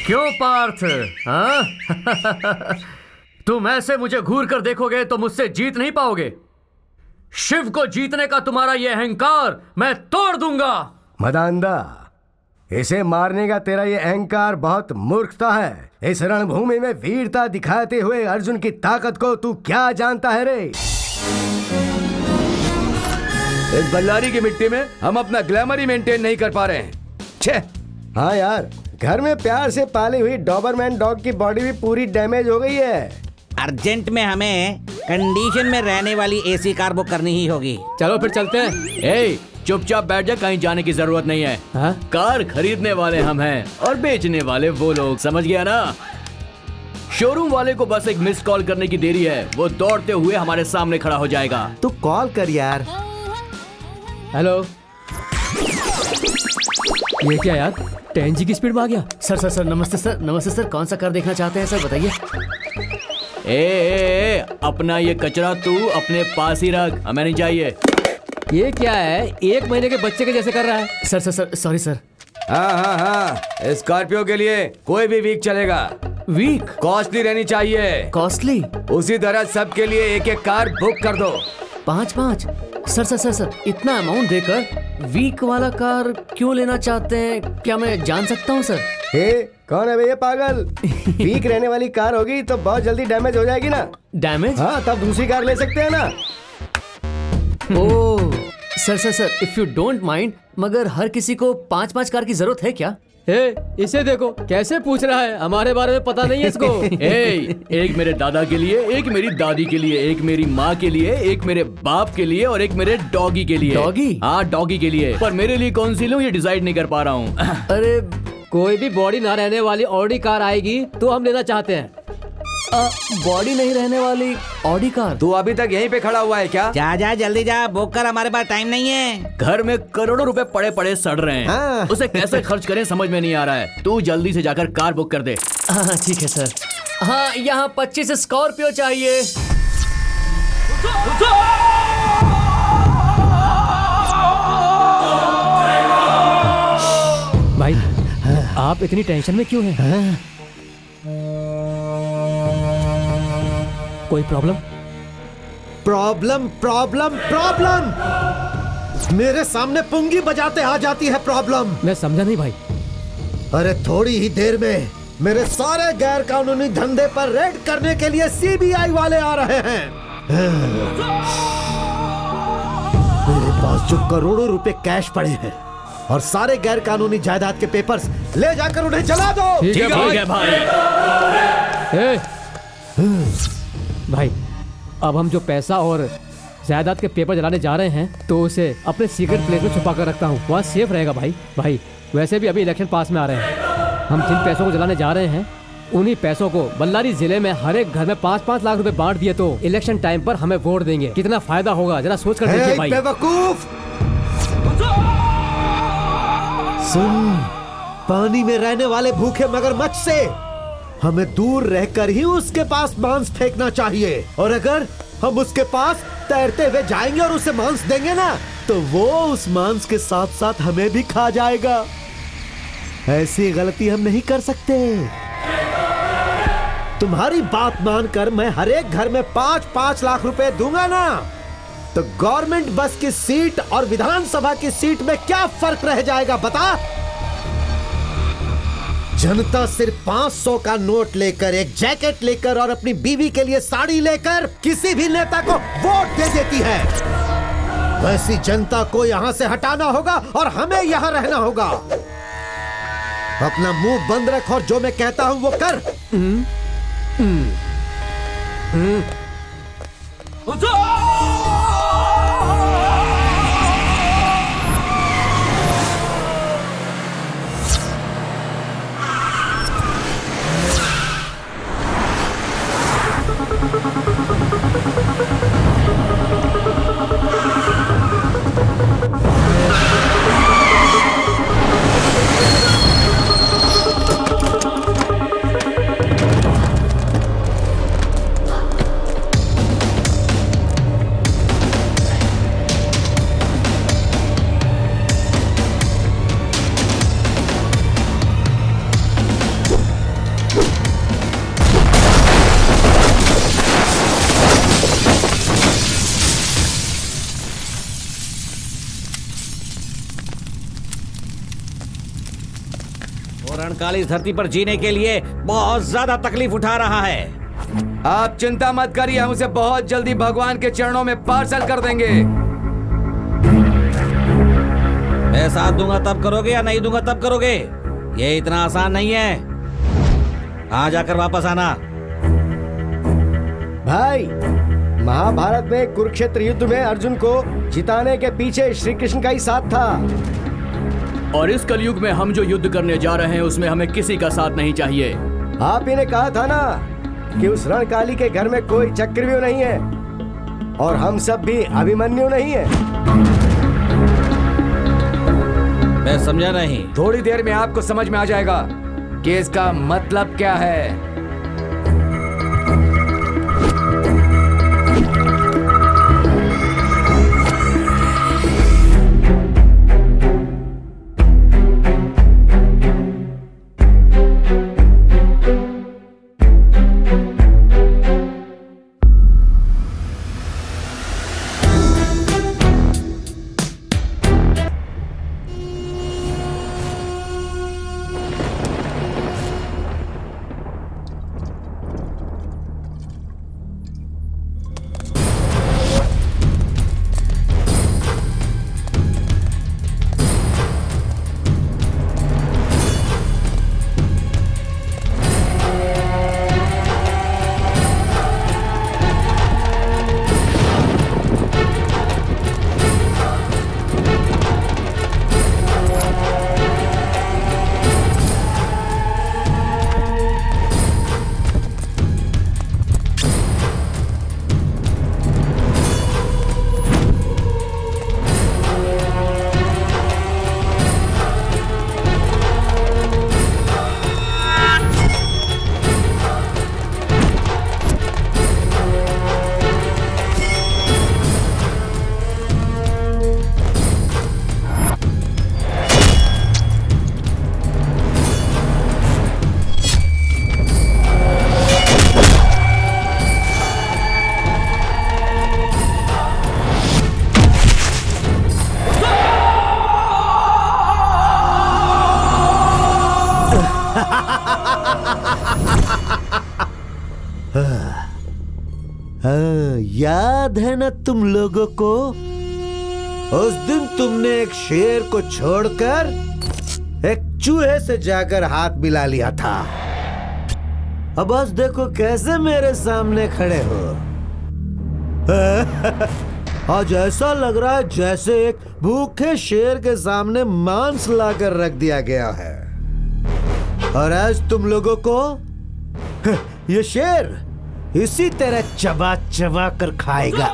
क्यों पार्थ? हाँ? तुम ऐसे मुझे घूर कर देखोगे तो मुझसे जीत नहीं पाओगे। शिव को जीतने का तुम्हारा ये अहंकार मैं तोड़ दूंगा। मदांधा, इसे मारने का तेरा ये अहंकार बहुत मूर्खता है। इस रणभूमि में वीरता दिखाते हुए अर्जुन की ताकत को तू क्या जानता है रे? इस बल्लारी की मिट्टी में हम अपना ग्लैमर ही मेंटेन नहीं कर पा रहे हैं। छे। हाँ यार, घर में प्यार से पाली हुई डॉबरमैन डॉग की बॉडी भी पूरी डैमेज हो गई है। अर्जेंट में हमें कंडीशन में रहने वाली एसी कार बुक करनी ही होगी। चलो फिर चलते हैं। ए चुपचाप बैठ जा, कहीं जाने की जरूरत नहीं है। हाँ? कार खरीदने वाले हम हैं और बेचने वाले वो लोग, समझ गया ना? शोरूम वाले को बस एक मिस कॉल करने की देरी है, वो दौड़ते हुए हमारे सामने खड़ा हो जाएगा। तू कॉल कर यार। हेलो। ये क्या यार, 10G की स्पीड में आ गया। सर नमस्ते सर। नमस्ते सर, कौन सा कार देखना चाहते हैं सर, बताइए। ए, अपना ये कचरा तू अपने पास ही रख, हमें नहीं चाहिए। ये क्या है, 1 महीने के बच्चे के जैसे कर रहा है। Sir sorry sir. हाँ, स्कॉर्पियो के लिए कोई भी वीक चलेगा। वीक? कॉस्टली रहनी चाहिए। कॉस्टली? उसी तरह सबके लिए एक एक कार बुक कर दो। 5-5? सर इतना अमाउंट देकर वीक वाला कार क्यों लेना चाहते हैं, क्या मैं जान सकता हूँ सर? कौन है भैया पागल? वीक रहने वाली कार होगी तो बहुत जल्दी डैमेज हो जाएगी ना। डैमेज? हाँ, तब दूसरी कार ले सकते हैं ना। Oh sir if you don't mind, मगर हर किसी को 5-5 कार की जरूरत है क्या? इसे देखो कैसे पूछ रहा है, हमारे बारे में पता नहीं है इसको। एक मेरे दादा के लिए, एक मेरी दादी के लिए, एक मेरी माँ के लिए, एक मेरे बाप के लिए और एक मेरे डॉगी के लिए। डॉगी? हाँ डॉगी के लिए, पर मेरे लिए कौन सी लूं ये डिसाइड नहीं कर पा रहा हूँ। अरे कोई भी बॉडी ना रहने वाली ऑडी कार आएगी तो हम लेना चाहते हैं। बॉडी नहीं रहने वाली ऑडी कार? तू अभी तक यहीं पे खड़ा हुआ है क्या? जा जल्दी जा, बुक कर, हमारे पास टाइम नहीं है। घर में करोड़ों रुपए पड़े पड़े सड़ रहे हैं। हाँ। उसे कैसे खर्च करें समझ में नहीं आ रहा है। तू जल्दी से जाकर कार बुक कर दे। हाँ ठीक है सर। हाँ यहाँ 25 स्कॉर्पियो चाहिए। भाई आप इतनी टेंशन में क्यों हैं? कोई प्रॉब्लम? प्रॉब्लम प्रॉब्लम प्रॉब्लम, मेरे सामने पुंगी बजाते आ जाती है प्रॉब्लम। मैं समझा नहीं भाई। अरे थोड़ी ही देर में मेरे सारे गैर कानूनी धंधे पर रेड करने के लिए सीबीआई वाले आ रहे हैं। मेरे पास जो करोड़ों रुपए कैश पड़े हैं और सारे गैर कानूनी जायदाद के पेपर्स, ले जाकर उन्हें जला दो। ठीक है भाई। भाई अब हम जो पैसा और जायदाद के पेपर जलाने जा रहे हैं तो उसे अपने सीक्रेट प्लेस में छुपा कर रखता हूँ, वहाँ सेफ रहेगा। भाई वैसे भी अभी इलेक्शन पास में आ रहे हैं। हम जिन पैसों को जलाने जा रहे हैं उन्हीं पैसों को बल्लारी जिले में हर एक घर में 5-5 लाख रुपए बांट दिए तो इलेक्शन टाइम पर हमें वोट देंगे। कितना फायदा होगा जरा सोच कर देखिए भाई। बेवकूफ, सुन, पानी में रहने वाले भूखे मगरमच्छ से हमें दूर रहकर ही उसके पास मांस फेंकना चाहिए, और अगर हम उसके पास तैरते हुए जाएंगे और उसे मांस देंगे ना तो वो उस मांस के साथ साथ हमें भी खा जाएगा। ऐसी गलती हम नहीं कर सकते। तुम्हारी बात मानकर मैं हर एक घर में 5-5 लाख रुपए दूंगा ना, तो गवर्नमेंट बस की सीट और विधानसभा की सीट में क्या फर्क रह जाएगा बता? जनता सिर्फ 500 का नोट लेकर, एक जैकेट लेकर और अपनी बीवी के लिए साड़ी लेकर किसी भी नेता को वोट दे देती है। वैसी जनता को यहां से हटाना होगा और हमें यहां रहना होगा। अपना मुंह बंद रख और जो मैं कहता हूं वो कर। रणकाली इस धरती पर जीने के लिए बहुत ज्यादा तकलीफ उठा रहा है। आप चिंता मत करिए, हम उसे बहुत जल्दी भगवान के चरणों में पार्सल कर देंगे। मैं साथ दूंगा तब करोगे या नहीं दूंगा तब करोगे? ये इतना आसान नहीं है। आ जाकर वापस आना। भाई, महाभारत में कुरुक्षेत्र युद्ध में अर्जुन को जिताने के पीछे श्री कृष्ण का ही साथ था। और इस कलयुग में हम जो युद्ध करने जा रहे हैं उसमें हमें किसी का साथ नहीं चाहिए। आप ही ने कहा था ना कि उस रणकाली के घर में कोई चक्रव्यूह नहीं है और हम सब भी अभिमन्यु नहीं है। मैं समझा नहीं। थोड़ी देर में आपको समझ में आ जाएगा कि इसका मतलब क्या है। याद है ना तुम लोगों को? उस दिन तुमने एक शेर को छोड़कर एक चूहे से जाकर हाथ मिला लिया था। अब बस देखो कैसे मेरे सामने खड़े हो। आज ऐसा लग रहा है जैसे एक भूखे शेर के सामने मांस लाकर रख दिया गया है, और आज तुम लोगों को ये शेर इसी तरह चबा चबा कर खाएगा।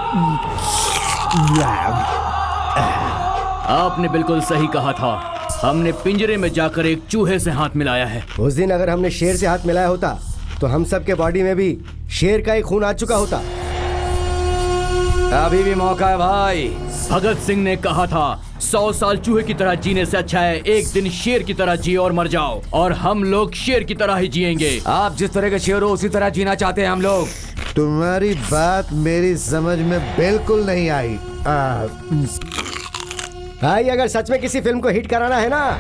आपने बिल्कुल सही कहा था। हमने पिंजरे में जाकर एक चूहे से हाथ मिलाया है। उस दिन अगर हमने शेर से हाथ मिलाया होता तो हम सब के बॉडी में भी शेर का ही खून आ चुका होता। अभी भी मौका है भाई। भगत सिंह ने कहा था 100 साल चूहे की तरह जीने से अच्छा है एक दिन शेर की तरह जिए और मर जाओ, और हम लोग शेर की तरह ही जिएंगे। आप जिस तरह के शेर हो उसी तरह जीना चाहते हैं हम लोग। तुम्हारी बात मेरी समझ में बिल्कुल नहीं आई। भाई अगर सच में किसी फिल्म को हिट कराना है ना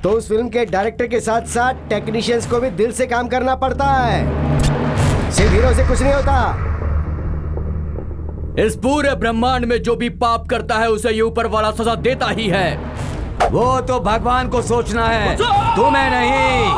तो उस फिल्म के डायरेक्टर के साथ साथ टेक्नीशियंस को भी दिल से काम करना पड़ता है, सिर्फ हीरो से कुछ नहीं होता। इस पूरे ब्रह्मांड में जो भी पाप करता है उसे ये ऊपर वाला सजा देता ही है। वो तो भगवान को सोचना है, तुम्हें नहीं।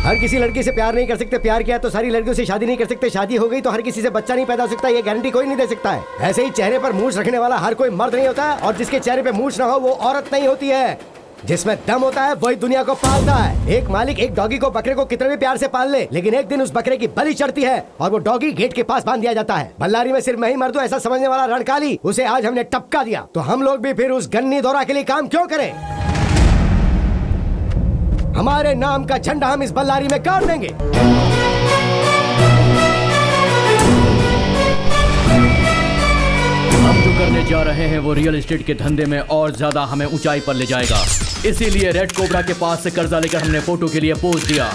हर किसी लड़की से प्यार नहीं कर सकते, प्यार किया तो सारी लड़कियों से शादी नहीं कर सकते, शादी हो गई तो हर किसी से बच्चा नहीं पैदा हो सकता, ये गारंटी कोई नहीं दे सकता है। ऐसे ही चेहरे पर मूंछ रखने वाला हर कोई मर्द नहीं होता, और जिसके चेहरे पे मूंछ ना हो वो औरत नहीं होती है। जिसमें दम होता है वही दुनिया को पालता है। एक मालिक एक डॉगी को, बकरे को कितने भी प्यार से पाल ले, लेकिन एक दिन उस बकरे की बलि चढ़ती है और वो डॉगी गेट के पास बांध दिया जाता है। बल्लारी में सिर्फ मैं ही मर्द हूं ऐसा समझने वाला रणकाली, उसे आज हमने टपका दिया, तो हम लोग भी फिर उस गन्नी दौरा के लिए काम क्यों करें? हमारे नाम का झंडा हम इस बल्लारी में गाड़ देंगे। हम जो करने जा रहे हैं वो रियल एस्टेट के धंधे में और ज्यादा हमें ऊंचाई पर ले जाएगा। इसीलिए रेड कोबरा के पास से कर्जा लेकर हमने फोटो के लिए पोज दिया।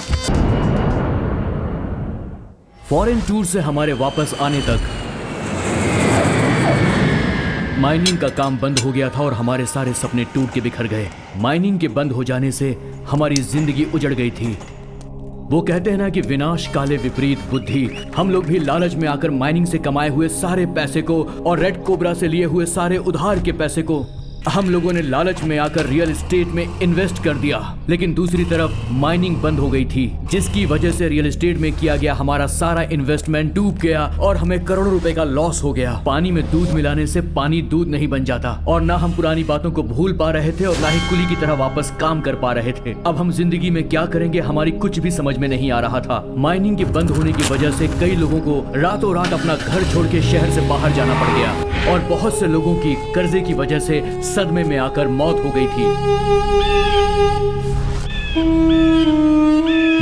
फॉरेन टूर से हमारे वापस आने तक माइनिंग का काम बंद हो गया था और हमारे सारे सपने टूट के बिखर गए। माइनिंग के बंद हो जाने से हमारी जिंदगी उजड़ गई थी। वो कहते हैं ना कि विनाश काले विपरीत बुद्धि। हम लोग भी लालच में आकर माइनिंग से कमाए हुए सारे पैसे को और रेड कोबरा से लिए हुए सारे उधार के पैसे को हम लोगों ने लालच में आकर रियल एस्टेट में इन्वेस्ट कर दिया। लेकिन दूसरी तरफ माइनिंग बंद हो गई थी, जिसकी वजह से रियल एस्टेट में किया गया हमारा सारा इन्वेस्टमेंट डूब गया और हमें करोड़ों रुपए का लॉस हो गया। पानी में दूध मिलाने से पानी दूध नहीं बन जाता, और ना हम पुरानी बातों को भूल पा रहे थे और ना ही कुली की तरह वापस काम कर पा रहे थे। अब हम जिंदगी में क्या करेंगे हमारी कुछ भी समझ में नहीं आ रहा था। माइनिंग के बंद होने की वजह से कई लोगों को रातों रात अपना घर छोड़ के शहर से बाहर जाना पड़ गया, और बहुत से लोगों की कर्जे की वजह से सदमे में आकर मौत हो गई थी।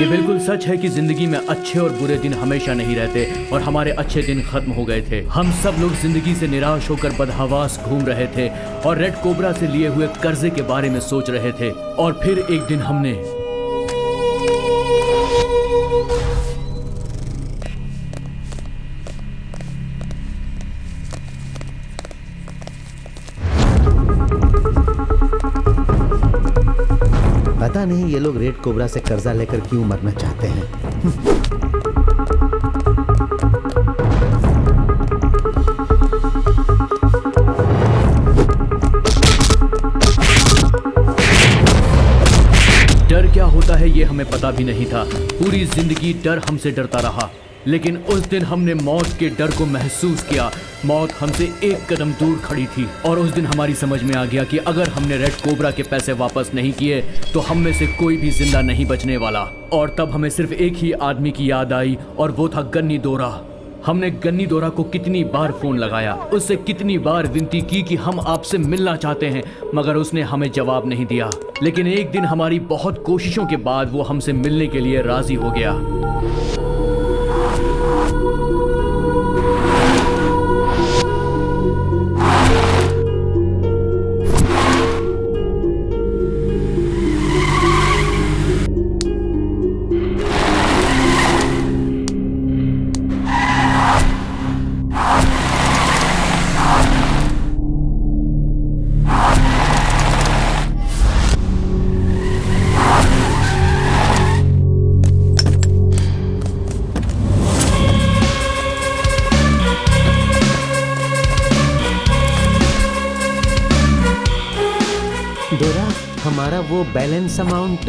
ये बिल्कुल सच है कि जिंदगी में अच्छे और बुरे दिन हमेशा नहीं रहते, और हमारे अच्छे दिन खत्म हो गए थे। हम सब लोग जिंदगी से निराश होकर बदहवास घूम रहे थे और रेड कोबरा से लिए हुए कर्जे के बारे में सोच रहे थे। और फिर एक दिन हमने पता नहीं ये लोग रेड कोबरा से कर्जा लेकर क्यों मरना चाहते हैं। डर क्या होता है ये हमें पता भी नहीं था। पूरी जिंदगी डर हमसे डरता रहा, लेकिन उस दिन हमने मौत के डर को महसूस किया। मौत हमसे एक कदम दूर खड़ी थी, और उस दिन हमारी समझ में आ गया कि अगर हमने रेड कोबरा के पैसे वापस नहीं किए तो हम में से कोई भी जिंदा नहीं बचने वाला। और तब हमें सिर्फ एक ही आदमी की याद आई, और वो था गन्नी दौरा। हमने गन्नी दौरा को कितनी बार फोन लगाया, उससे कितनी बार विनती की कि हम आपसे मिलना चाहते हैं, मगर उसने हमें जवाब नहीं दिया। लेकिन एक दिन हमारी बहुत कोशिशों के बाद वो हमसे मिलने के लिए राजी हो गया। दोरा, हमारा वो बैलेंस अमाउंट।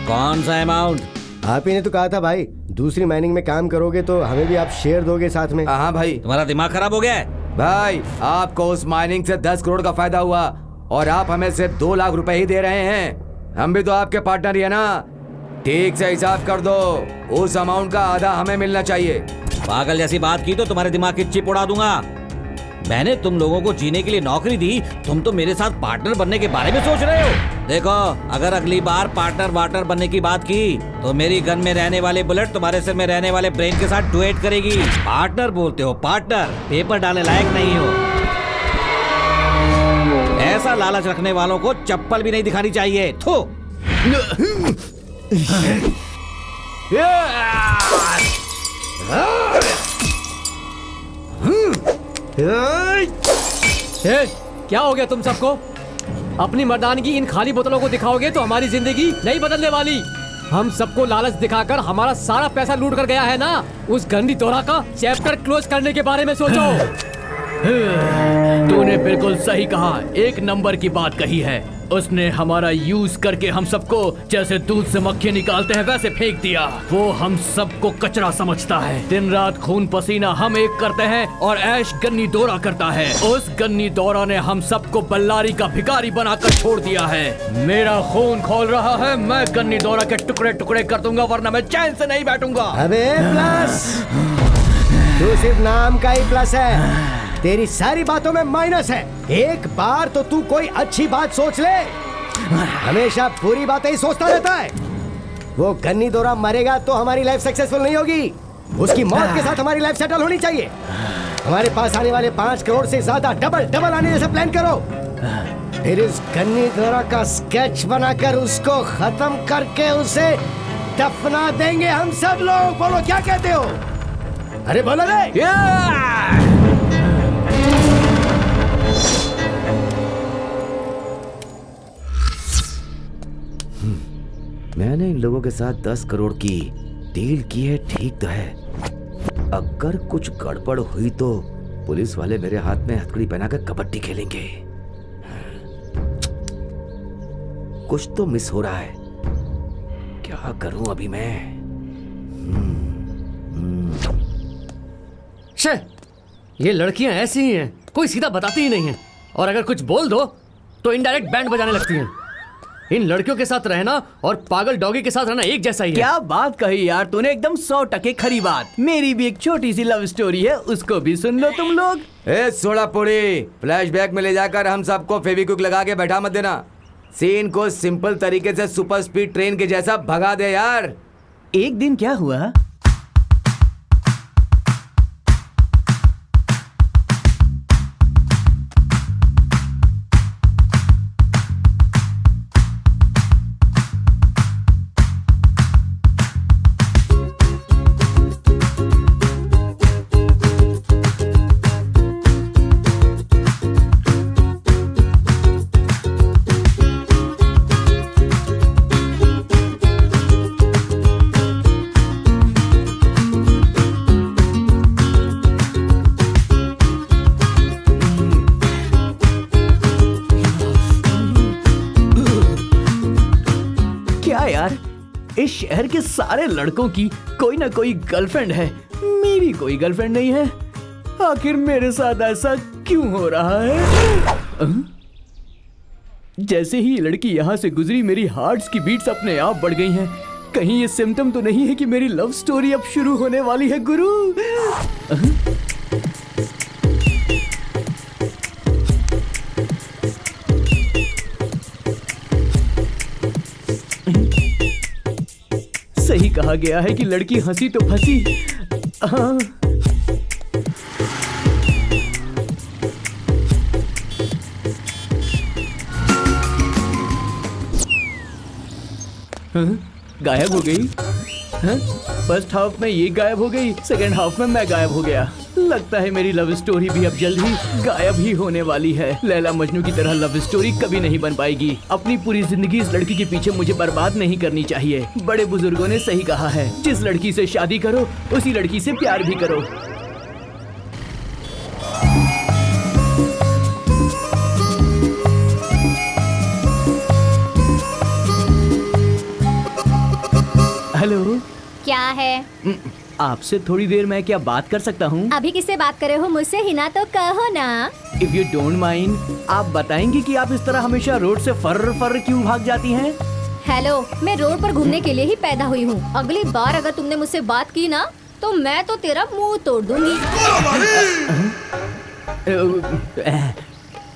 कौन सा अमाउंट? आप ही ने तो कहा था भाई, दूसरी माइनिंग में काम करोगे तो हमें भी आप शेयर दोगे साथ में। हाँ भाई। तुम्हारा दिमाग खराब हो गया है? भाई आपको उस माइनिंग से 10 करोड़ का फायदा हुआ और आप हमें सिर्फ 2 लाख रुपए ही दे रहे हैं। हम भी तो आपके पार्टनर ही है ना। ठीक से हिसाब कर दो, उस अमाउंट का आधा हमें मिलना चाहिए। पागल जैसी बात की तो तुम्हारे दिमाग की चिप उड़ा दूंगा। मैंने तुम लोगों को जीने के लिए नौकरी दी, तुम तो मेरे साथ पार्टनर बनने के बारे में सोच रहे हो। देखो, अगर अगली बार पार्टनर वार्टनर बनने की बात की तो मेरी गन में रहने वाली बुलेट तुम्हारे सिर में रहने वाले ब्रेन के साथ डुएट करेगी। पार्टनर बोलते हो पार्टनर, पेपर डालने लायक नहीं हो। ऐसा लालच रखने वालों को चप्पल भी नहीं दिखानी चाहिए। थू। क्या हो गया तुम सबको? अपनी मर्दानगी इन खाली बोतलों को दिखाओगे तो हमारी जिंदगी नहीं बदलने वाली। हम सबको लालच दिखाकर हमारा सारा पैसा लूट कर गया है ना। उस गंदी दोरा का चैप्टर क्लोज करने के बारे में सोचो। तूने बिल्कुल सही कहा, 1 नंबर की बात कही है। उसने हमारा यूज करके हम सबको जैसे दूध से मक्खी निकालते हैं वैसे फेंक दिया। वो हम सबको कचरा समझता है। दिन रात खून पसीना हम एक करते हैं और ऐश गन्नी दोरा करता है। उस गन्नी दोरा ने हम सबको बल्लारी का भिखारी बनाकर छोड़ दिया है। मेरा खून खोल रहा है, मैं गन्नी दोरा के टुकड़े टुकड़े कर दूंगा, वरना मैं चैन से नहीं बैठूंगा। अबे प्लस, तू सिर्फ नाम का ही प्लस है, तेरी सारी बातों में माइनस है। एक बार तो तू कोई अच्छी बात सोच ले, हमेशा बुरी बातें ही सोचता रहता है। वो गन्नी दोरा मरेगा तो हमारी लाइफ सक्सेसफुल नहीं होगी, उसकी मौत के साथ हमारी लाइफ सेटल होनी चाहिए। हमारे पास आने वाले 5 करोड़ से ज्यादा डबल आने जैसा प्लान करो। फिर इस गन्नी दोरा का स्केच बनाकर उसको खत्म करके उसे दफना देंगे हम सब लोग। बोलो क्या कहते हो? अरे बोलो रे। मैंने इन लोगों के साथ 10 करोड़ की डील की है, ठीक तो है। अगर कुछ गड़बड़ हुई तो पुलिस वाले मेरे हाथ में हथकड़ी पहनाकर कबड्डी खेलेंगे। कुछ तो मिस हो रहा है, क्या करूं अभी मैं? शे, ये लड़कियां ऐसी ही हैं, कोई सीधा बताती ही नहीं है, और अगर कुछ बोल दो तो इनडायरेक्ट बैंड बजाने लगती हैं। इन लड़कियों के साथ रहना और पागल डॉगी के साथ रहना एक जैसा ही है। क्या बात कही यार तूने, एकदम 100% खरी बात। मेरी भी एक छोटी सी लव स्टोरी है, उसको भी सुन लो तुम लोग। ए सोड़ा पूरी, फ्लैशबैक में ले जाकर हम सबको फेविक्विक लगा के बैठा मत देना। सीन को सिंपल तरीके से सुपर स्पीड ट्रेन के जैसा भगा दे यार। एक दिन क्या हुआ, इस शहर के सारे लड़कों की कोई ना कोई गर्लफ्रेंड है, मेरी कोई गर्लफ्रेंड नहीं है। आखिर मेरे साथ ऐसा क्यों हो रहा है? जैसे ही लड़की यहाँ से गुजरी मेरी हार्ट्स की बीट्स अपने आप बढ़ गई हैं। कहीं ये सिम्टम तो नहीं है कि मेरी लव स्टोरी अब शुरू होने वाली है गुरु? सही कहा गया है कि लड़की हंसी तो फंसी। हाँ। गायब हो गई। फर्स्ट हाफ में ये गायब हो गई, सेकंड हाफ में मैं गायब हो गया। लगता है मेरी लव स्टोरी भी अब जल्द ही गायब ही होने वाली है। लैला मजनू की तरह लव स्टोरी कभी नहीं बन पाएगी। अपनी पूरी जिंदगी इस लड़की के पीछे मुझे बर्बाद नहीं करनी चाहिए। बड़े बुजुर्गों ने सही कहा है, जिस लड़की से शादी करो उसी लड़की से प्यार भी करो। है? आपसे थोड़ी देर मैं क्या बात कर सकता हूँ? अभी किससे बात करे हो? मुझसे ही ना, तो कहो ना। इफ यू डोंट माइंड, आप बताएंगी कि आप इस तरह हमेशा रोड से फर्र फर्र क्यों भाग जाती हैं? हेलो, मैं रोड पर घूमने के लिए ही पैदा हुई हूँ। अगली बार अगर तुमने मुझसे बात की ना, तो मैं तो तेरा मुंह तोड़ दूंगी।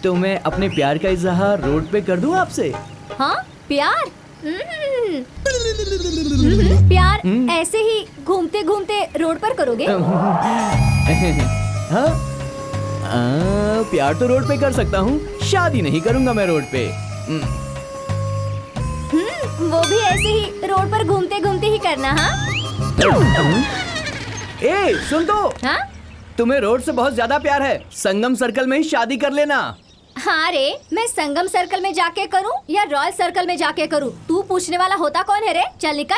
तो मैं अपने प्यार का इजहार रोड पे कर दूं आपसे? हाँ, प्यार? प्यार ऐसे ही घूमते घूमते रोड पर करोगे? हाँ? प्यार तो रोड पे कर सकता हूँ, शादी नहीं करूंगा मैं रोड पे। वो भी ऐसे ही रोड पर घूमते घूमते ही करना। हाँ? ए, सुन तो। हाँ? तुम्हें रोड से बहुत ज्यादा प्यार है, संगम सर्कल में ही शादी कर लेना। हाँ रे, मैं संगम सर्कल में जाके करूँ या रॉयल सर्कल में जाके करूँ? तू पूछने वाला होता कौन है रे? चल निकल।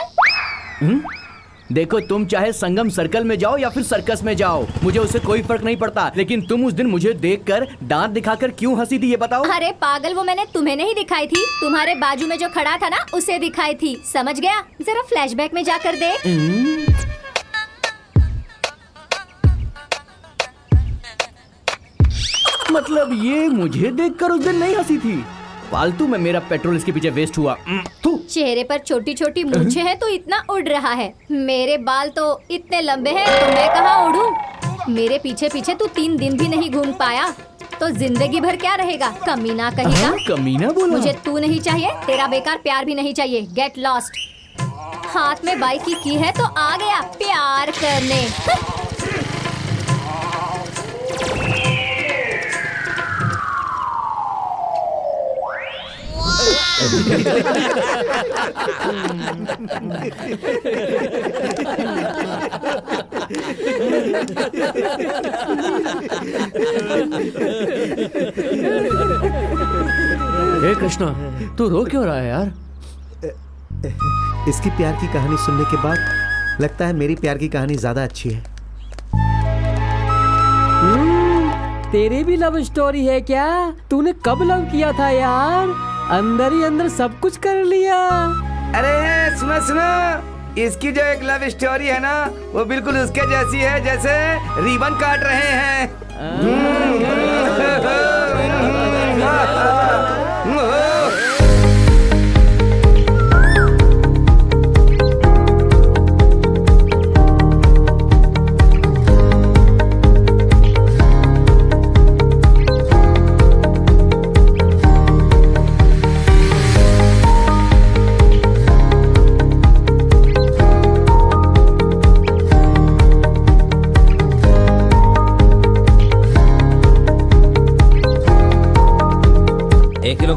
देखो, तुम चाहे संगम सर्कल में जाओ या फिर सर्कस में जाओ, मुझे उससे कोई फर्क नहीं पड़ता। लेकिन तुम उस दिन मुझे देखकर दांत दिखाकर क्यों हंसी थी, ये बताओ। अरे पागल, वो मैंने तुम्हें नहीं दिखाई थी, तुम्हारे बाजू में जो खड़ा था ना, उसे दिखाई थी। समझ गया? जरा फ्लैशबैक में जाकर देख। मतलब ये मुझे देखकर उस दिन नहीं हंसी थी? फालतू में मेरा पेट्रोल इसके पीछे वेस्ट हुआ। चेहरे पर छोटी छोटी मूंछें हैं तो इतना उड़ रहा है। मेरे बाल तो इतने लंबे हैं तो मैं कहाँ उड़ूं? मेरे पीछे पीछे तू 3 दिन भी नहीं घूम पाया तो जिंदगी भर क्या रहेगा? कमीना कहेगा। कमीना बोला? मुझे तू नहीं चाहिए, तेरा बेकार प्यार भी नहीं चाहिए। Get lost. हाथ में बाइक की है तो आ गया प्यार करने। हे कृष्णा, तू रो क्यों रहा है यार? इसकी प्यार की कहानी सुनने के बाद लगता है मेरी प्यार की कहानी ज्यादा अच्छी है। तेरी भी लव स्टोरी है क्या? तूने कब लव किया था यार? अंदर ही अंदर सब कुछ कर लिया। अरे सुनो सुनो, इसकी जो एक लव स्टोरी है ना, वो बिल्कुल उसके जैसी है जैसे रिबन काट रहे हैं।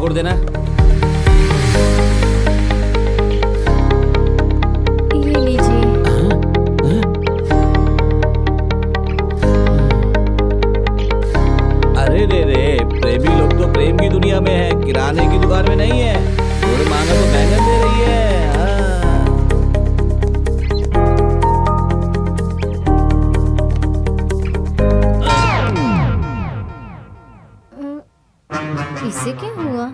गुड़ देना। ये लीजिए। अरे रे रे, प्रेमी लोग तो प्रेम की दुनिया में है, किराने की दुकान में नहीं है। गुड़ मांगा तो बैंगन दे रही है। इससे क्या हुआ?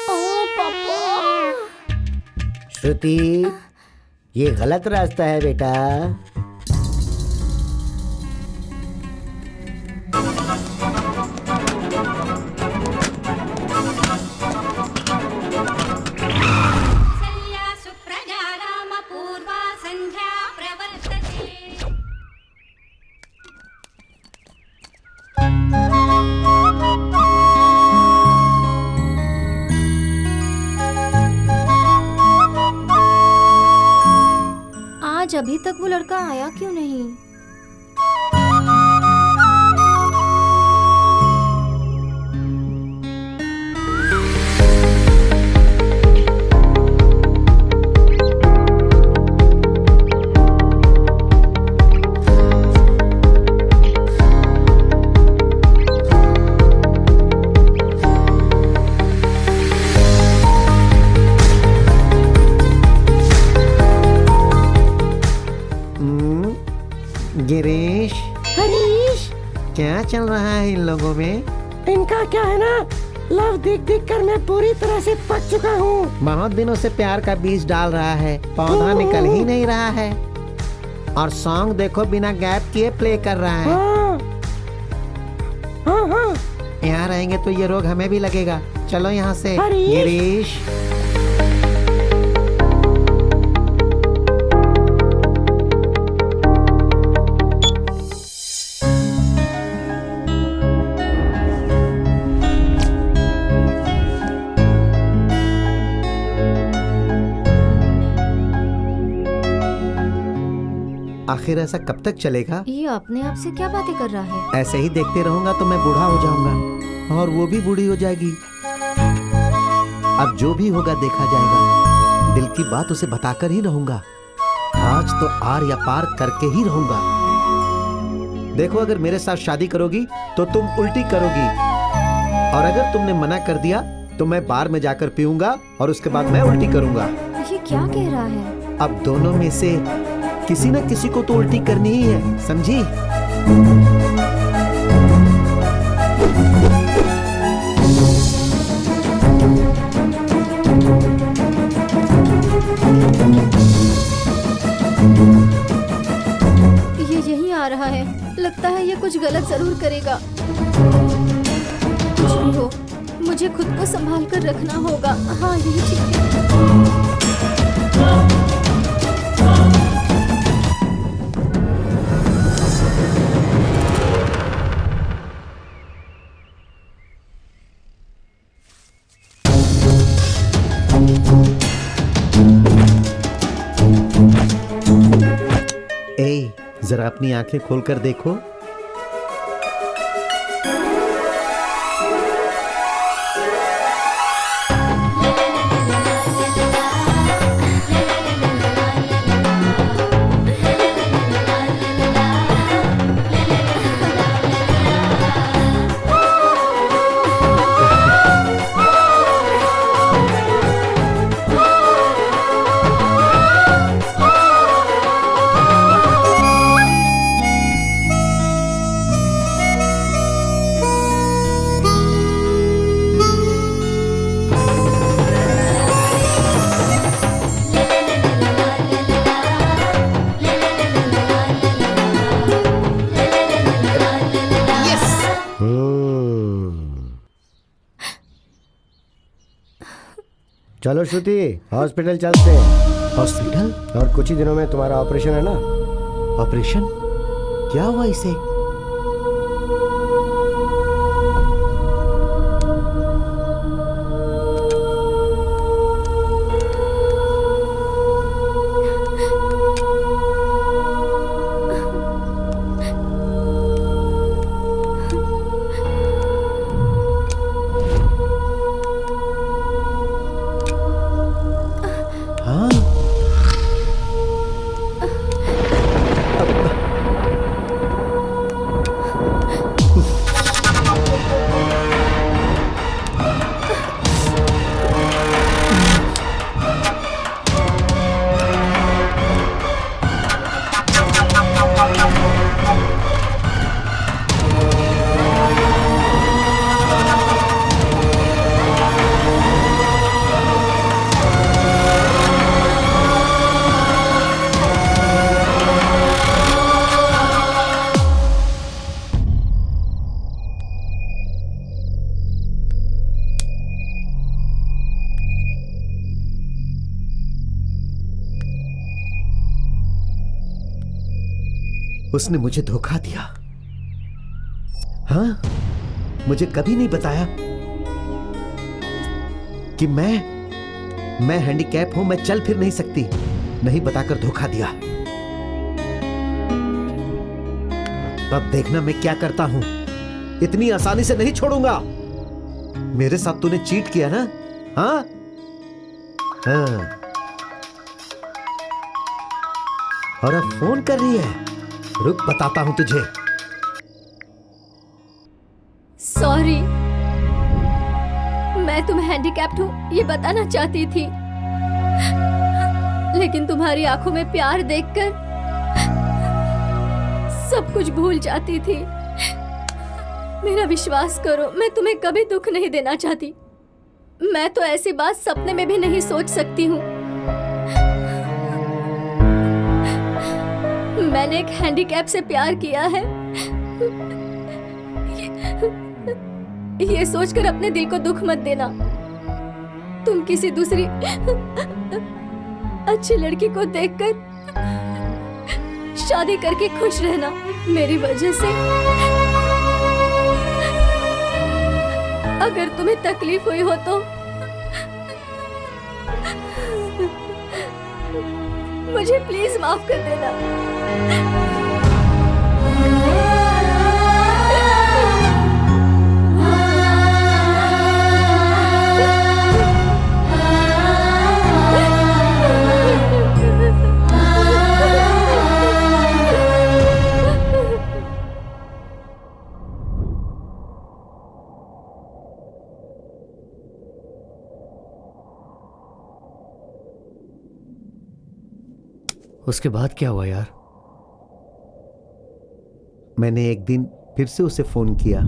ओ पापा। श्रुति, ये गलत रास्ता है बेटा। आज अभी तक वो लड़का आया क्यों नहीं? गिरीश, हरीश, क्या चल रहा है इन लोगों में? इनका क्या है ना, लव देख देख कर मैं पूरी तरह से पक चुका हूँ। बहुत दिनों से प्यार का बीज डाल रहा है, पौधा निकल ही नहीं रहा है। और सॉन्ग देखो बिना गैप किए प्ले कर रहा है। यहाँ रहेंगे तो ये रोग हमें भी लगेगा। चलो यहाँ से गिरीश। आखिर ऐसा कब तक चलेगा? ये अपने आप से क्या बातें कर रहा है? ऐसे ही देखते रहूंगा तो मैं बूढ़ा हो जाऊंगा और वो भी बूढ़ी हो जाएगी। अब जो भी होगा देखा जाएगा। दिल की बात उसे बताकर ही रहूंगा। आज तो आर या पार करके ही रहूंगा। देखो, अगर मेरे साथ शादी करोगी तो तुम उल्टी करोगी, और अगर तुमने मना कर दिया तो मैं बार में जाकर पीऊंगा और उसके बाद मैं उल्टी करूंगा। ये क्या कह रहा है? अब दोनों में से किसी न किसी को तो उल्टी करनी ही है, समझी? ये यहीं आ रहा है। लगता है ये कुछ गलत जरूर करेगा। कुछ भी हो, मुझे खुद को संभाल कर रखना होगा। हाँ, यही ठीक है। जरा अपनी आंखें खोलकर देखो। चलो श्रुति, हॉस्पिटल चलते हैं। हॉस्पिटल? और कुछ ही दिनों में तुम्हारा ऑपरेशन है ना? ऑपरेशन? क्या हुआ इसे? उसने मुझे धोखा दिया। हाँ, मुझे कभी नहीं बताया कि मैं हैंडीकैप हूं, मैं चल फिर नहीं सकती। नहीं बताकर धोखा दिया। अब देखना मैं क्या करता हूं। इतनी आसानी से नहीं छोड़ूंगा। मेरे साथ तूने चीट किया ना? हाँ हाँ। और अब फोन कर रही है। रुक, बताता हूं तुझे। सॉरी, मैं तुम्हें हैंडीकैप्ड हूँ ये बताना चाहती थी, लेकिन तुम्हारी आंखों में प्यार देखकर सब कुछ भूल जाती थी। मेरा विश्वास करो, मैं तुम्हें कभी दुख नहीं देना चाहती। मैं तो ऐसी बात सपने में भी नहीं सोच सकती हूँ। मैंने एक हैंडीकैप से प्यार किया है। ये सोचकर अपने दिल को दुख मत देना। तुम किसी दूसरी अच्छी लड़की को देखकर शादी करके खुश रहना। मेरी वजह से अगर तुम्हें तकलीफ हुई हो तो मुझे प्लीज माफ कर देना। उसके बाद क्या हुआ यार? मैंने एक दिन फिर से उसे फोन किया।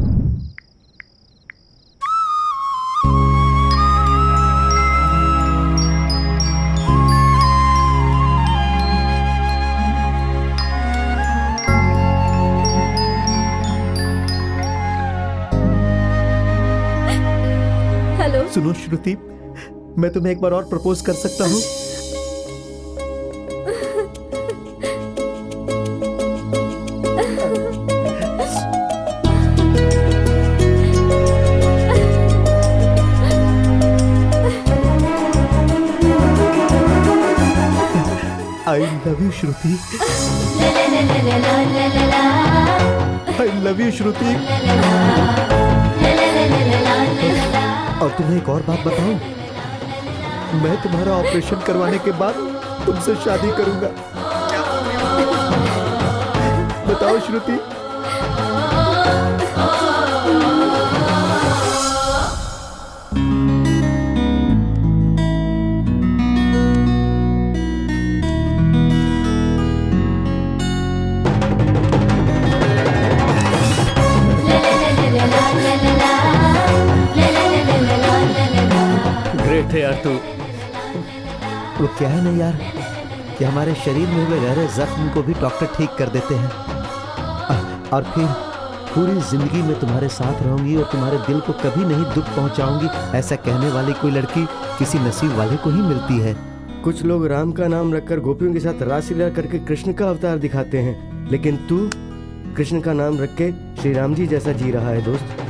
हेलो। सुनो श्रुति, मैं तुम्हें एक बार और प्रपोज कर सकता हूँ? I love you Shruti. I love you श्रुति। और तुम्हें एक और बात बताऊं, मैं तुम्हारा ऑपरेशन करवाने के बाद तुमसे शादी करूंगा। बताओ श्रुति। ग्रेट है यार तू। वो क्या है ना यार कि हमारे शरीर में हुए गहरे जख्म को भी डॉक्टर ठीक कर देते हैं। और फिर पूरी जिंदगी में तुम्हारे साथ रहूंगी और तुम्हारे दिल को कभी नहीं दुख पहुंचाऊंगी, ऐसा कहने वाली कोई लड़की किसी नसीब वाले को ही मिलती है। कुछ लोग राम का नाम रखकर गोपियों के साथ रासलीला करके कृष्ण का अवतार दिखाते हैं, लेकिन तू कृष्ण का नाम रख के श्री राम जी जैसा जी रहा है दोस्त।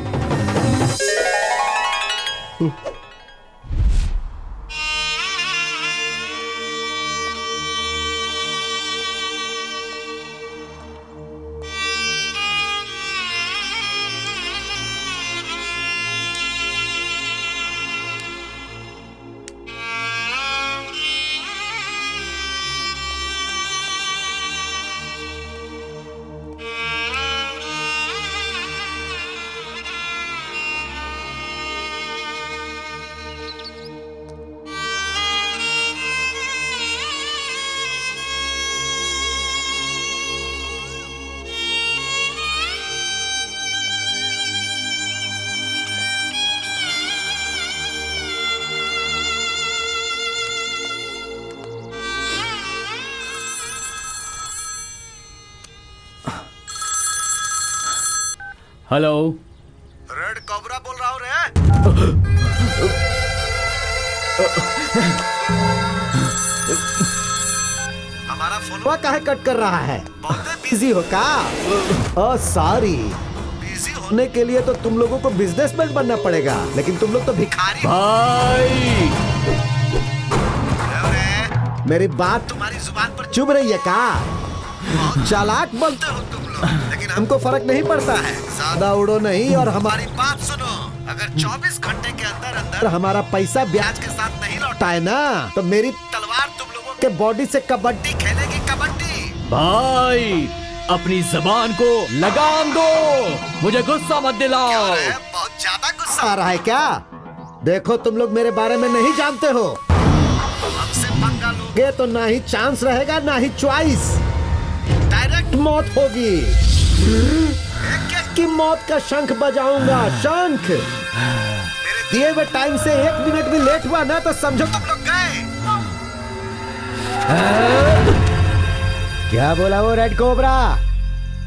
हेलो। रेड कोबरा बोल रहा हूँ रे। हमारा फोन काहे कट कर रहा है? बिजी हो का? सॉरी। बिजी होने के लिए तो तुम लोगों को बिजनेसमैन बनना पड़ेगा, लेकिन तुम लोग तो भिखारी। भाई मेरी बात तुम्हारी जुबान पर चुभ रही है का? चालाक बोलते हो तुम लोग, लेकिन हमको फर्क नहीं पड़ता है। ज्यादा उड़ो नहीं और हमारी बात सुनो। अगर 24 घंटे के अंदर अंदर हमारा पैसा ब्याज के साथ नहीं लौटा है ना, तो मेरी तलवार तुम लोगों के बॉडी से कबड्डी खेलेगी, कबड्डी। भाई अपनी जबान को लगाम दो, मुझे गुस्सा मत दिलाओ। बहुत ज्यादा गुस्सा आ रहा है क्या? देखो तुम लोग मेरे बारे में नहीं जानते हो। हमसे पंगा लोगे तो ना ही चांस रहेगा ना ही चॉइस, डायरेक्ट मौत होगी। एक सबकी मौत का शंख बजाऊंगा, शंख। मेरे दिए हुए टाइम से 1 मिनट भी लेट हुआ ना तो समझो तुम लोग गए। क्या बोला वो रेड कोबरा?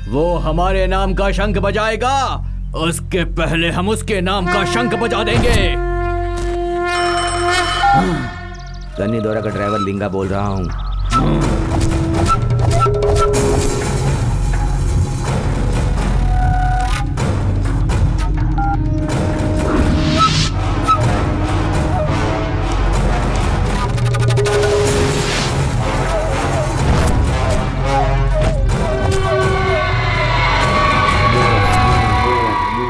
वो हमारे नाम का शंख बजाएगा, उसके पहले हम उसके नाम का शंख बजा देंगे। गन्नी दौरा का ड्राइवर लिंगा बोल रहा हूँ।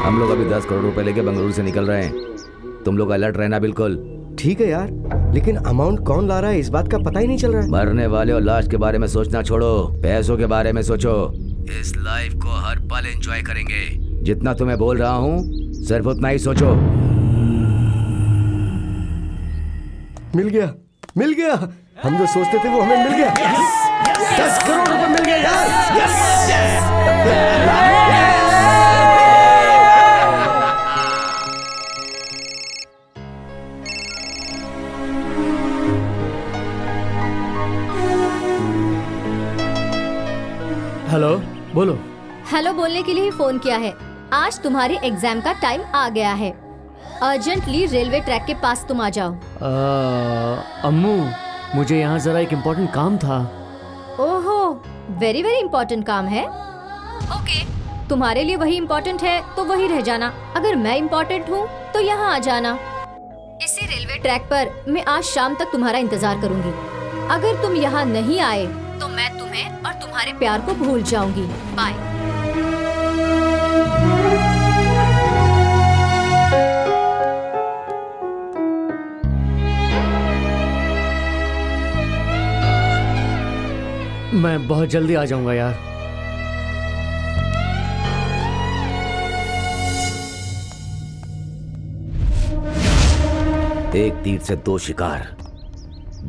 हम लोग अभी 10 करोड़ रुपए लेके बंगलुरु से निकल रहे हैं। तुम लोग अलर्ट रहना बिल्कुल। ठीक है यार, लेकिन अमाउंट कौन ला रहा है इस बात का पता ही नहीं चल रहा है। मरने वाले और लाश के बारे में सोचना छोड़ो, पैसों के बारे में सोचो। इस लाइफ को हर पल एंजॉय करेंगे। जितना तुम्हें बोल रहा हूँ सिर्फ उतना ही सोचो। मिल गया, मिल गया। हम जो सोचते थे वो हमें मिल गया। 10 करोड़ रुपए मिल गया यार। हेलो, बोलो। हेलो बोलने के लिए ही फोन किया है। आज तुम्हारे एग्जाम का टाइम आ गया है। अर्जेंटली रेलवे ट्रैक के पास तुम आ जाओ। अम्मू, मुझे यहाँ जरा एक इम्पोर्टेंट काम था। ओहो, वेरी वेरी इम्पोर्टेंट काम है। ओके, तुम्हारे लिए वही इम्पोर्टेंट है तो वही रह जाना। अगर मैं इम्पोर्टेंट हूँ तो यहाँ आ जाना। इसी रेलवे ट्रैक पर मैं आज शाम तक तुम्हारा इंतजार करूंगी। अगर तुम यहाँ नहीं आए तो मैं तुम्हें और तुम्हारे प्यार को भूल जाऊंगी। बाय। मैं बहुत जल्दी आ जाऊंगा यार। एक तीर से 2 शिकार।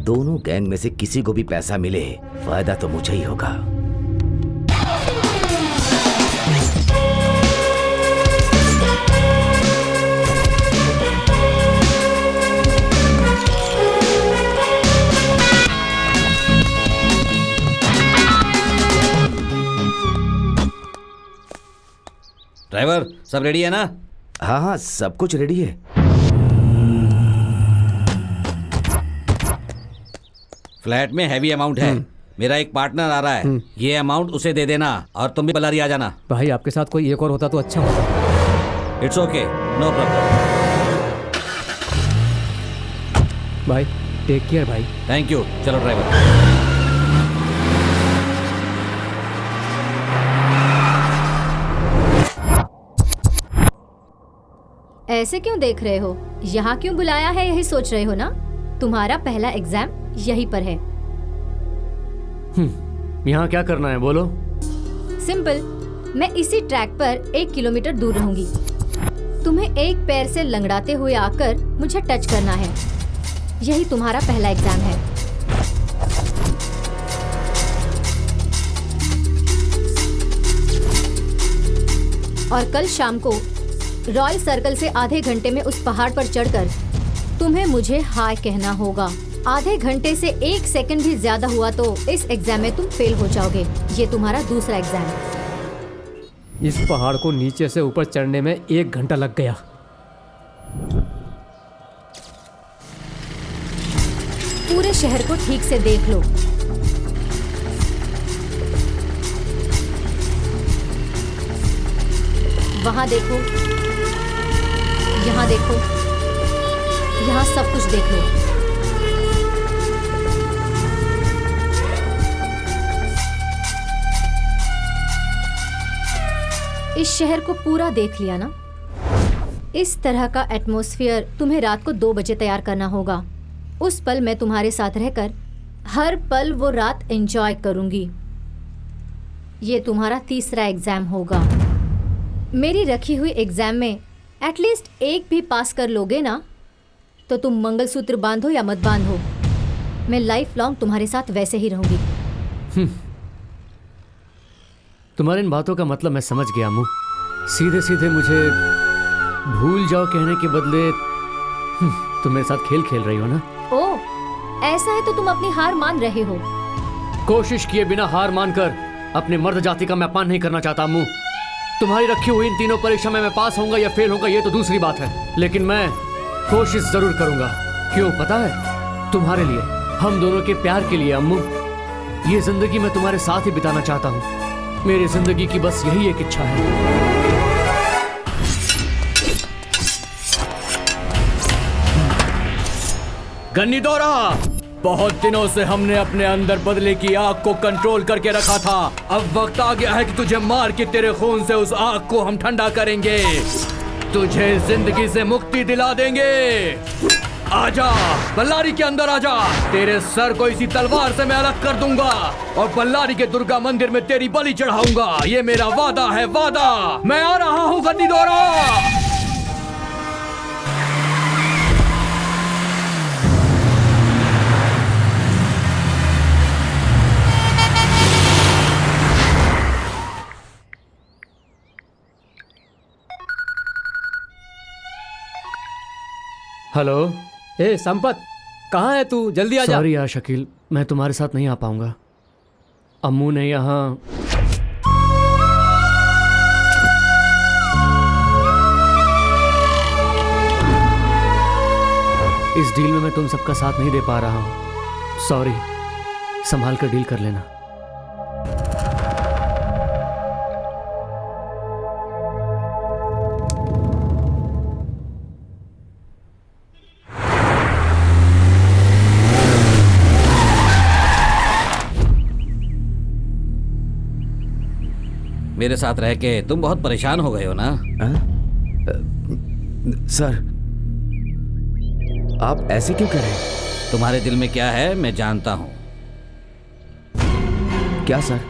दोनों गैंग में से किसी को भी पैसा मिले, फायदा तो मुझे ही होगा। ड्राइवर, सब रेडी है ना? हाँ हाँ, सब कुछ रेडी है। फ्लैट में हैवी अमाउंट है। मेरा एक पार्टनर आ रहा है, ये अमाउंट उसे दे देना और तुम भी बल्लारी आ जाना। भाई आपके साथ कोई एक और होता तो अच्छा होता। It's okay, no problem. भाई टेक केयर भाई। Thank you. चलो ड्राइवर। ऐसे क्यों देख रहे हो? यहाँ क्यों बुलाया है यही सोच रहे हो ना? तुम्हारा पहला एग्जाम यहीं पर है। यहाँ क्या करना है बोलो? सिंपल, मैं इसी ट्रैक पर 1 किलोमीटर दूर रहूंगी। तुम्हें एक पैर से लंगड़ाते हुए आकर मुझे टच करना है। यही तुम्हारा पहला एग्जाम है। और कल शाम को रॉयल सर्कल से आधे घंटे में उस पहाड़ पर चढ़कर तुम्हें मुझे हाय कहना होगा। आधे घंटे से 1 सेकंड भी ज्यादा हुआ तो इस एग्जाम में तुम फेल हो जाओगे। ये तुम्हारा दूसरा एग्जाम है। इस पहाड़ को नीचे से ऊपर चढ़ने में 1 घंटा लग गया। पूरे शहर को ठीक से देख लो। वहां देखो, यहाँ देखो, यहाँ सब कुछ देख लो। इस शहर को पूरा देख लिया ना? इस तरह का एटमॉस्फेयर तुम्हें रात को 2 बजे तैयार करना होगा। उस पल मैं तुम्हारे साथ रहकर हर पल वो रात एंजॉय करूंगी। ये तुम्हारा तीसरा एग्जाम होगा। मेरी रखी हुई एग्जाम में एटलीस्ट 1 भी पास कर लोगे ना तो तुम मंगलसूत्र बांधो या मत बांधो, मैं लाइफ लॉन्ग तुम्हारे साथ वैसे ही रहूंगी। तुम्हारी इन बातों का मतलब मैं समझ गया अम्मू। सीधे सीधे मुझे भूल जाओ कहने के बदले तुम मेरे साथ खेल खेल रही हो ना? ओ, ऐसा है तो तुम अपनी हार मान रहे हो। कोशिश किए बिना हार मानकर अपने मर्द जाति का मैं अपमान नहीं करना चाहता अम्मू। तुम्हारी रखी हुई इन तीनों परीक्षा में मैं पास होऊंगा या फेल होऊंगा ये तो दूसरी बात है, लेकिन मैं कोशिश जरूर करूंगा। क्यों पता है? तुम्हारे लिए, हम दोनों के प्यार के लिए अम्मू। ये जिंदगी मैं तुम्हारे साथ ही बिताना चाहता हूँ। मेरी जिंदगी की बस यही एक इच्छा है। गन्नी दौरा, बहुत दिनों से हमने अपने अंदर बदले की आग को कंट्रोल करके रखा था। अब वक्त आ गया है कि तुझे मार के तेरे खून से उस आग को हम ठंडा करेंगे। तुझे जिंदगी से मुक्ति दिला देंगे। आजा, बल्लारी के अंदर आजा। तेरे सर को इसी तलवार से मैं अलग कर दूंगा और बल्लारी के दुर्गा मंदिर में तेरी बलि चढ़ाऊंगा। ये मेरा वादा है, वादा। मैं आ रहा हूँ गन्नी दौरा। हेलो। ए संपत, कहाँ है तू? जल्दी आ जा। सॉरी यार शकील, मैं तुम्हारे साथ नहीं आ पाऊंगा। अम्मू ने यहाँ इस डील में मैं तुम सबका साथ नहीं दे पा रहा हूँ। सॉरी, संभाल कर डील कर लेना। मेरे साथ रह के तुम बहुत परेशान हो गए हो ना? सर, आप ऐसे क्यों कह रहे हैं? तुम्हारे दिल में क्या है मैं जानता हूँ। क्या सर,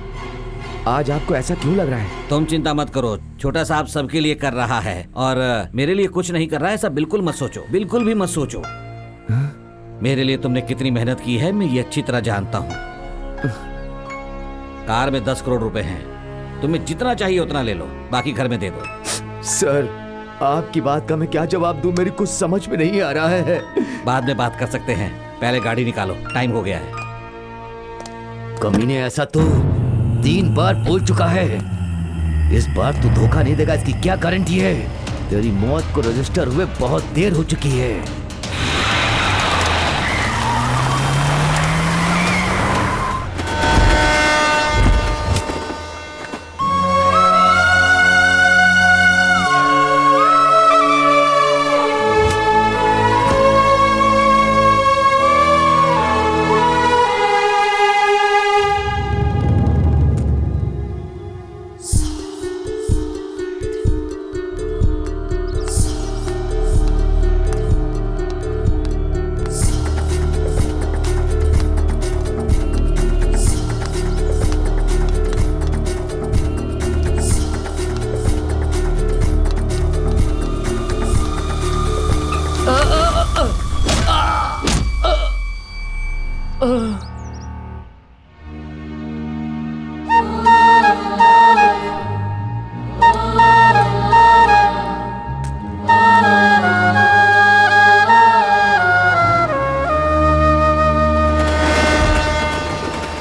आज आपको ऐसा क्यों लग रहा है? तुम चिंता मत करो, छोटा साहब सबके लिए कर रहा है और मेरे लिए कुछ नहीं कर रहा है। ऐसा बिल्कुल मत सोचो, बिल्कुल भी मत सोचो। मेरे लिए तुमने कितनी मेहनत की है मैं ये अच्छी तरह जानता हूँ। कार में 10 करोड़ रुपए हैं, तुम्हें जितना चाहिए उतना ले लो, बाकी घर में दे दो। सर, आपकी बात का मैं क्या जवाब दूं? मेरी कुछ समझ में नहीं आ रहा है। बाद में बात कर सकते हैं, पहले गाड़ी निकालो, टाइम हो गया है। कमीने ऐसा तो 3 बार बोल चुका है। इस बार तू धोखा नहीं देगा, इसकी क्या गारंटी है? तेरी मौत को रजिस्टर हुए बहुत देर हो चुकी है।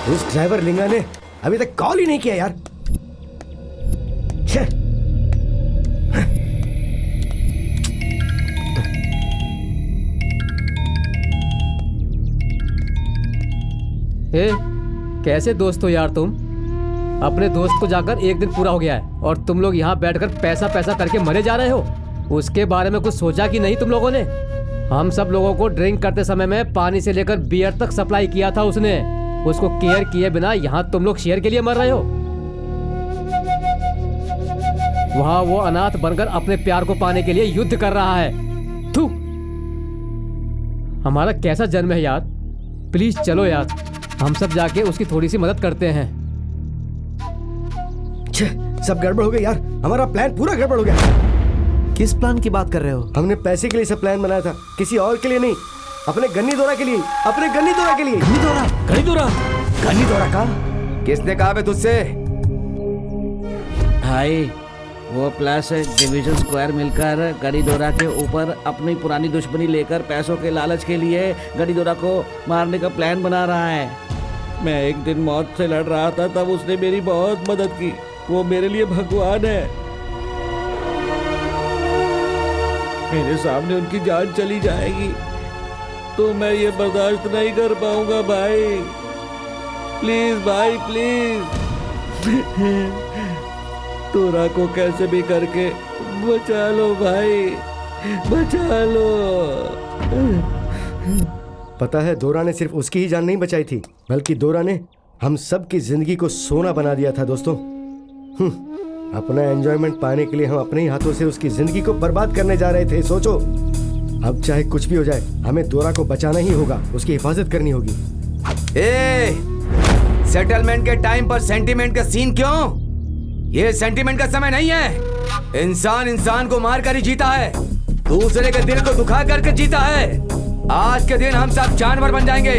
उस ड्राइवर लिंगा ने अभी तक कॉल ही नहीं किया यार। ए, कैसे दोस्त हो यार तुम? अपने दोस्त को जाकर 1 दिन पूरा हो गया है और तुम लोग यहाँ बैठकर पैसा पैसा करके मरे जा रहे हो। उसके बारे में कुछ सोचा कि नहीं तुम लोगों ने? हम सब लोगों को ड्रिंक करते समय में पानी से लेकर बियर तक सप्लाई किया था उसने। उसको केयर किए बिना यहाँ तुम लोग शेयर के लिए मर रहे हो। वहाँ वो अनाथ बनकर अपने प्यार को पाने के लिए युद्ध कर रहा है। थू, हमारा कैसा जन्म है यार। प्लीज चलो यार, हम सब जाके उसकी थोड़ी सी मदद करते हैं। सब गड़बड़ हो गया यार, हमारा प्लान पूरा गड़बड़ हो गया। किस प्लान की बात कर रहे हो? हमने पैसे के लिए सब प्लान बनाया था, किसी और के लिए नहीं। अपने गन्नी दौरा के लिए, अपने गन्नी दौरा के लिए। गन्नी दौरा? गन्नी दौरा? गन्नी दौरा का? किसने कहा बे तुझसे? भाई, वो प्लस डिवीजन स्क्वायर मिलकर गरीदोरा के ऊपर अपनी पुरानी दुश्मनी लेकर पैसों के लालच के लिए गरीदोरा को मारने का प्लान बना रहा है। मैं एक दिन मौत से लड़ रहा था, तब उसने मेरी बहुत मदद की। वो मेरे लिए भगवान है। मेरे सामने उनकी जान चली जाएगी तो मैं ये बर्दाश्त नहीं कर पाऊंगा भाई। प्लीज भाई प्लीज तोरा को कैसे भी करके बचा लो भाई, बचा लो। पता है दोरा ने सिर्फ उसकी ही जान नहीं बचाई थी, बल्कि दोरा ने हम सब की जिंदगी को सोना बना दिया था दोस्तों। अपना एंजॉयमेंट पाने के लिए हम अपने ही हाथों से उसकी जिंदगी को बर्बाद करने जा रहे थे। सोचो, अब चाहे कुछ भी हो जाए, हमें दोरा को बचाना ही होगा, उसकी हिफाजत करनी होगी। सेटलमेंट के टाइम पर सेंटीमेंट का सीन क्यों? ये सेंटीमेंट का समय नहीं है। इंसान इंसान को मार कर ही जीता है, दूसरे के दिल को दुखा करके जीता है। आज के दिन हम सब जानवर बन जाएंगे।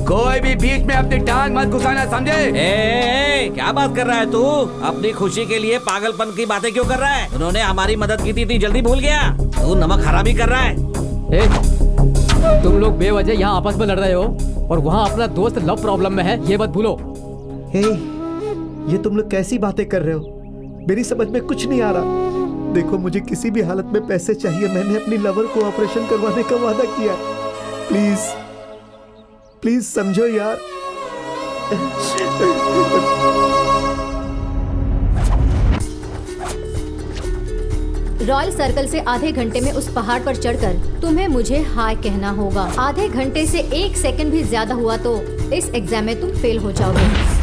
कोई भी बीच में अपनी टांग मत घुसाना, समझे? क्या बात कर रहा है तू? अपनी खुशी के लिए पागलपन की बातें क्यों कर रहा है? उन्होंने हमारी मदद की थी, इतनी जल्दी भूल गया? तू नमक हरामी कर रहा है। तुम लोग बेवजह यहाँ आपस में लड़ रहे हो और वहाँ अपना दोस्त लव प्रॉब्लम में है, ये मत भूलो। ये तुम लोग कैसी बातें कर रहे हो? मेरी समझ में कुछ नहीं आ रहा। देखो, मुझे किसी भी हालत में पैसे चाहिए। मैंने अपनी लवर को ऑपरेशन करवाने का वादा किया। प्लीज प्लीज समझो यार। रॉयल सर्कल से आधे घंटे में उस पहाड़ पर चढ़कर तुम्हें मुझे हाय कहना होगा। आधे घंटे से 1 सेकंड भी ज्यादा हुआ तो इस एग्जाम में तुम फेल हो जाओगे।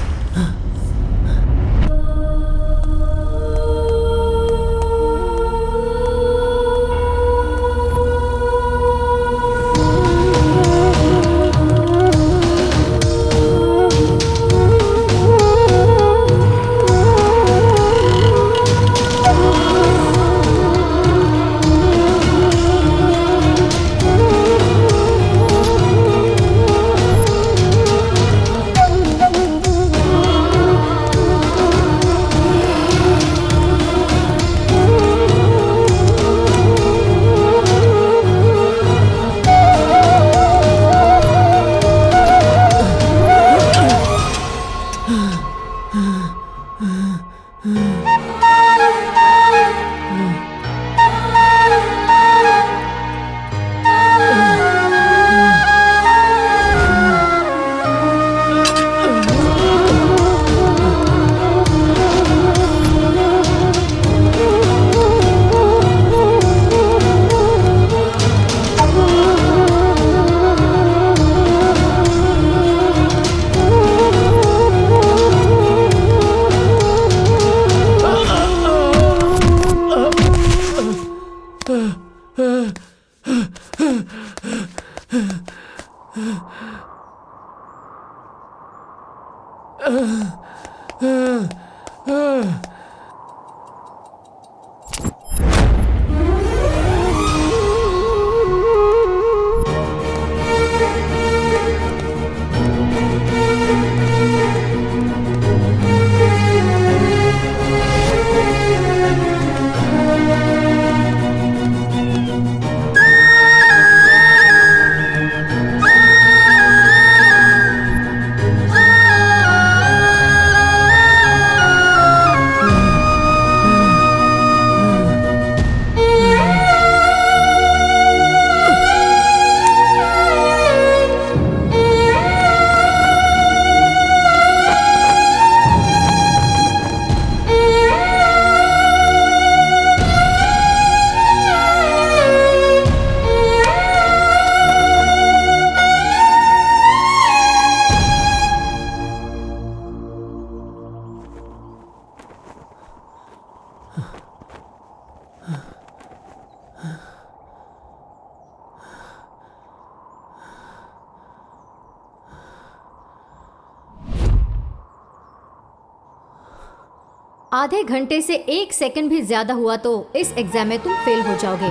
आधे घंटे से 1 सेकंड भी ज्यादा हुआ तो इस एग्जाम में तुम फेल हो जाओगे।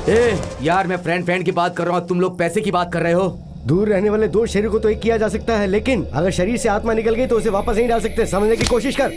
ए यार, मैं फ्रेंड की बात कर रहा हूँ, तुम लोग पैसे की बात कर रहे हो। दूर रहने वाले दो शरीर को तो एक किया जा सकता है, लेकिन अगर शरीर से आत्मा निकल गई तो उसे वापस नहीं डाल सकते। समझने की कोशिश कर।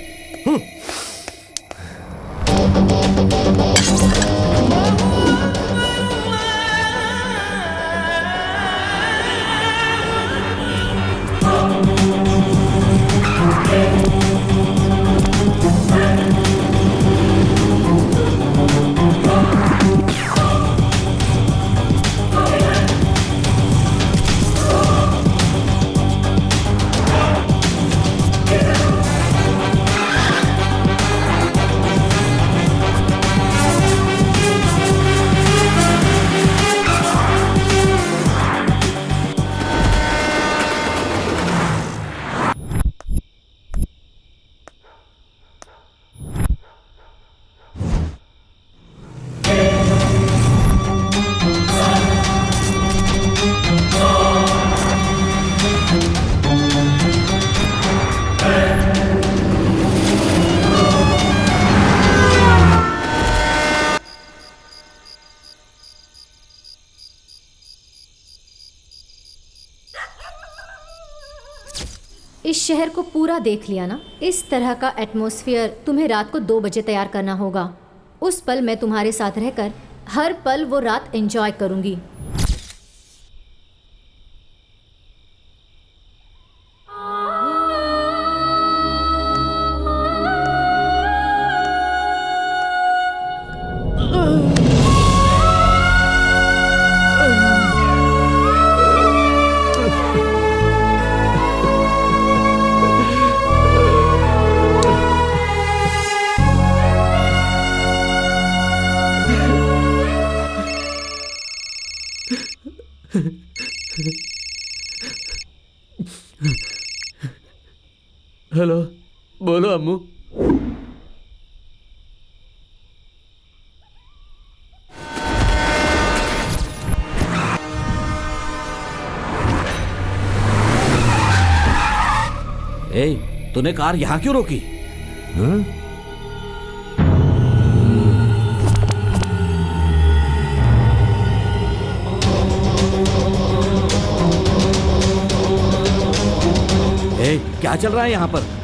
इस शहर को पूरा देख लिया ना? इस तरह का एटमॉस्फेयर तुम्हें रात को 2 बजे तैयार करना होगा। उस पल मैं तुम्हारे साथ रहकर हर पल वो रात एंजॉय करूंगी। हेलो, बोलो अम्मू। ए, तूने कार यहाँ क्यों रोकी? ए, क्या चल रहा है यहाँ पर?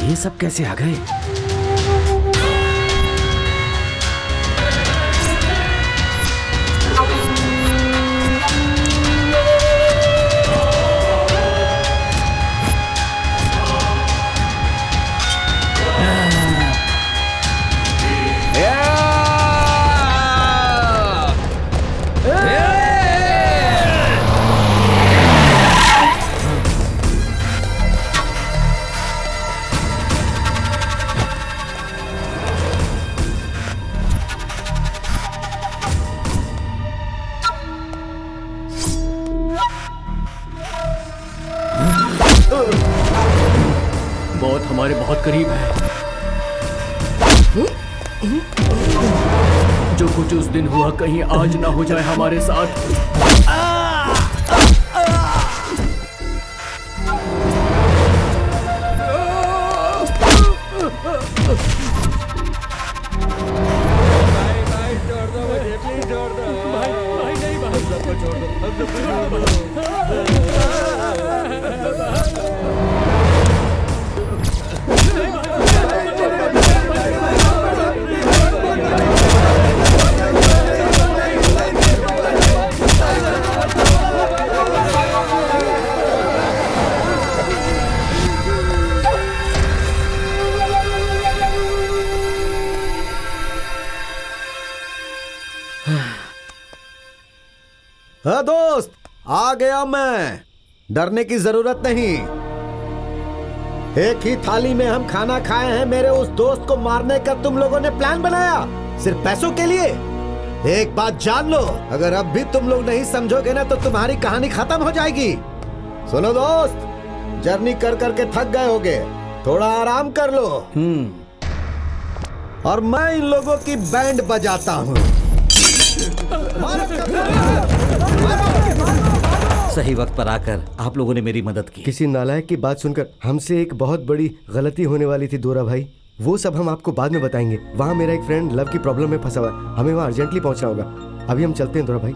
ये सब कैसे आ गए? मौत हमारे बहुत करीब है। जो कुछ उस दिन हुआ कहीं आज ना हो जाए हमारे साथ। दोस्त, आ गया मैं। डरने की जरूरत नहीं। एक ही थाली में हम खाना खाए हैं। मेरे उस दोस्त को मारने का तुम लोगों ने प्लान बनाया सिर्फ पैसों के लिए। एक बात जान लो, अगर अब भी तुम लोग नहीं समझोगे ना तो तुम्हारी कहानी खत्म हो जाएगी। सुनो दोस्त, जर्नी कर करके थक गए होगे, थोड़ा आराम कर लो। और मैं इन लोगों की बैंड बजाता हूँ। सही वक्त पर आकर आप लोगों ने मेरी मदद की। किसी नालायक की बात सुनकर हमसे एक बहुत बड़ी गलती होने वाली थी दोरा भाई। वो सब हम आपको बाद में बताएंगे। वहाँ मेरा एक फ्रेंड लव की प्रॉब्लम में फंसा हुआ है, हमें वहाँ अर्जेंटली पहुँचना होगा। अभी हम चलते हैं दोरा भाई।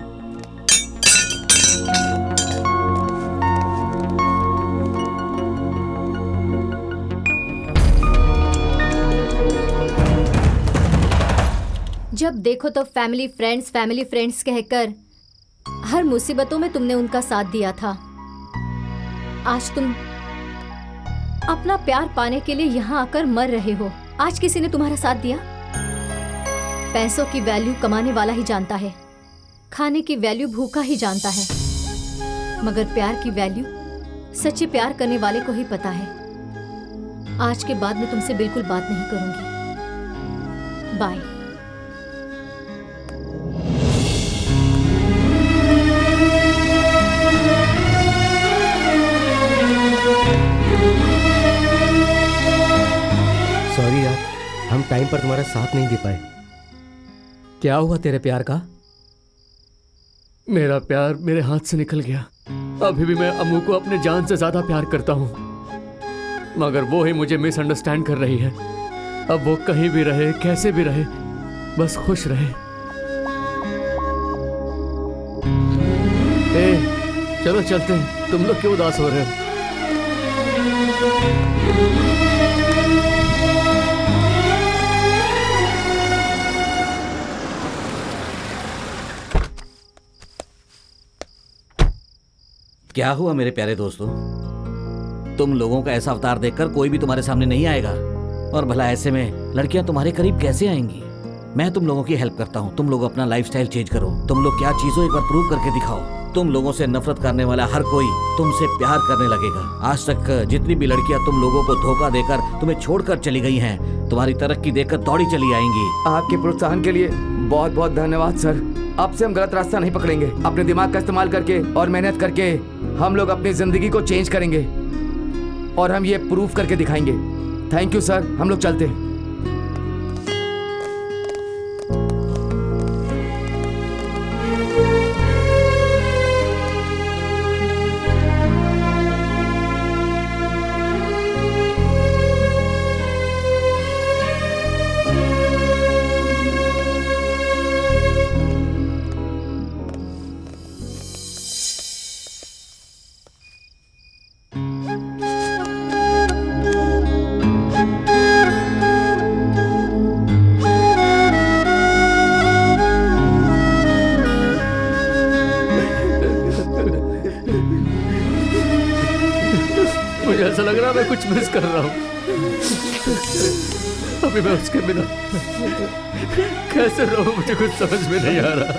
जब देखो तो फैमिली फ्रेंड्स कहकर हर मुसीबतों में तुमने उनका साथ दिया था। आज तुम अपना प्यार पाने के लिए यहाँ आकर मर रहे हो। आज किसी ने तुम्हारा साथ दिया? पैसों की वैल्यू कमाने वाला ही जानता है, खाने की वैल्यू भूखा ही जानता है, मगर प्यार की वैल्यू सच्चे प्यार करने वाले को ही पता है। आज के बाद मैं तुमसे बिल्कुल बात नहीं करूंगी। बाय। सॉरी यार, हम टाइम पर तुम्हारा साथ नहीं दे पाए। क्या हुआ तेरे प्यार का? मेरा प्यार मेरे हाथ से निकल गया। अभी भी मैं अम्मू को अपने जान से ज्यादा प्यार करता हूँ, मगर वो ही मुझे मिसअंडरस्टैंड कर रही है। अब वो कहीं भी रहे, कैसे भी रहे, बस खुश रहे। चलो चलते हैं। तुम लोग क्यों उदास हो रहे हो? क्या हुआ मेरे प्यारे दोस्तों? तुम लोगों का ऐसा अवतार देखकर कोई भी तुम्हारे सामने नहीं आएगा, और भला ऐसे में लड़कियां तुम्हारे करीब कैसे आएंगी? मैं तुम लोगों की हेल्प करता हूँ। तुम लोग अपना लाइफस्टाइल चेंज करो। तुम लोग क्या चीजों एक बार प्रूव करके दिखाओ। तुम लोगों से नफरत करने वाला हर कोई तुमसे प्यार करने लगेगा। आज तक जितनी भी लड़कियां तुम लोगों को धोखा देकर तुम्हें छोड़कर चली गई हैं, तुम्हारी तरक्की देखकर दौड़ी चली आएंगी। आपके प्रोत्साहन के लिए बहुत बहुत धन्यवाद सर। अब से हम गलत रास्ता नहीं पकड़ेंगे। अपने दिमाग का इस्तेमाल करके और मेहनत करके हम लोग अपनी जिंदगी को चेंज करेंगे, और हम ये प्रूफ करके दिखाएंगे। Thank you sir. हम लोग चलते हैं। मुझे ऐसा लग रहा है मैं कुछ मिस कर रहा हूँ। अभी मैं उसके बिना कैसे रहूं, मुझे कुछ समझ में नहीं आ रहा।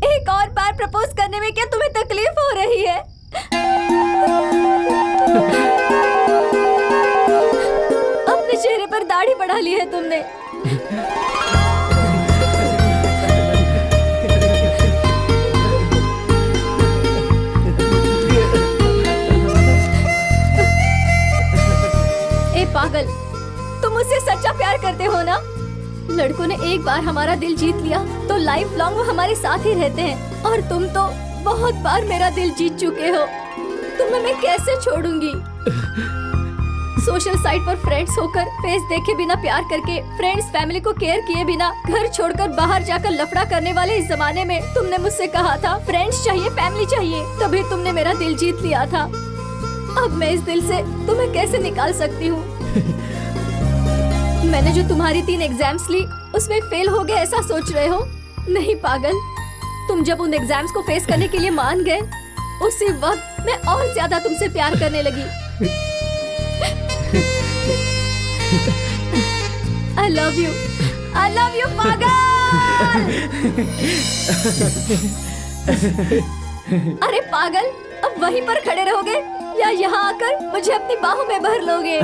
एक और बार प्रपोज करने में क्या तुम्हें तकलीफ हो रही है? अपने चेहरे पर दाढ़ी बढ़ा ली है तुमने। ए पागल, तुम मुझसे सच्चा प्यार लड़कों ने एक बार हमारा दिल जीत लिया तो लाइफ लॉन्ग वो हमारे साथ ही रहते हैं, और तुम तो बहुत बार मेरा दिल जीत चुके हो। तुम्हें मैं कैसे छोड़ूंगी? सोशल साइट पर फ्रेंड्स होकर, फेस देखे बिना प्यार करके, फ्रेंड्स फैमिली को केयर किए बिना, घर छोड़कर बाहर जाकर लफड़ा करने वाले इस जमाने में तुमने मुझसे कहा था फ्रेंड्स चाहिए, फैमिली चाहिए, तभी तुमने मेरा दिल जीत लिया था। अब मैं इस दिल से तुम्हें कैसे निकाल सकती हूँ? मैंने जो तुम्हारी 3 एग्जाम्स ली उसमें फेल हो गए ऐसा सोच रहे हो? नहीं पागल, तुम जब उन एग्जाम्स को फेस करने के लिए मान गए, उसी वक्त मैं और ज्यादा तुमसे प्यार करने लगी। I love you पागल। अरे पागल, अब वहीं पर खड़े रहोगे या यहाँ आकर मुझे अपनी बाहों में भर लोगे?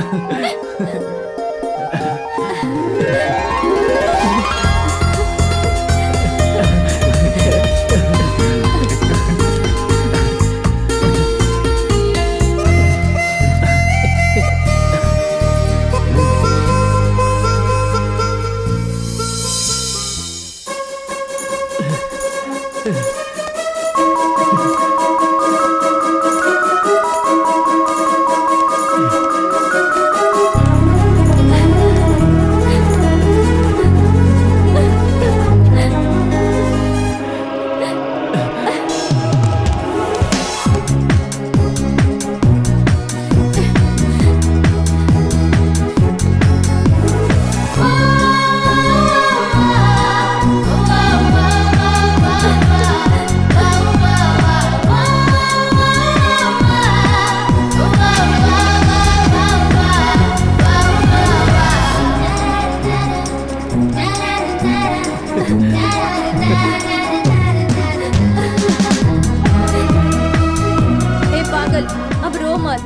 ए पागल, अब रो मत।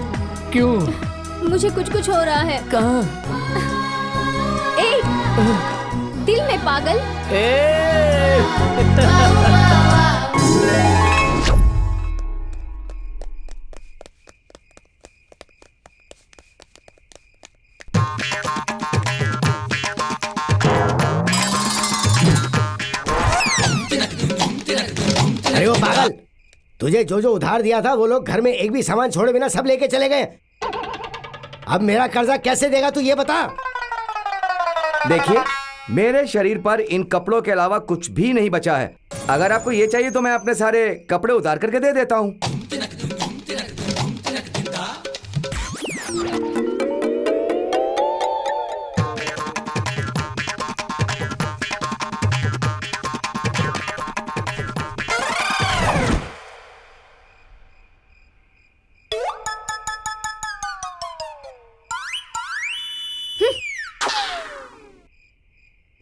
क्यों? मुझे कुछ हो रहा है। कहाँ? ए, दिल में पागल। अरे वो पागल, तुझे जो जो उधार दिया था वो लोग घर में एक भी सामान छोड़े बिना सब लेके चले गए। अब मेरा कर्जा कैसे देगा तू ये बता। देखिए, मेरे शरीर पर इन कपड़ों के अलावा कुछ भी नहीं बचा है। अगर आपको ये चाहिए तो मैं अपने सारे कपड़े उतार करके दे देता हूँ।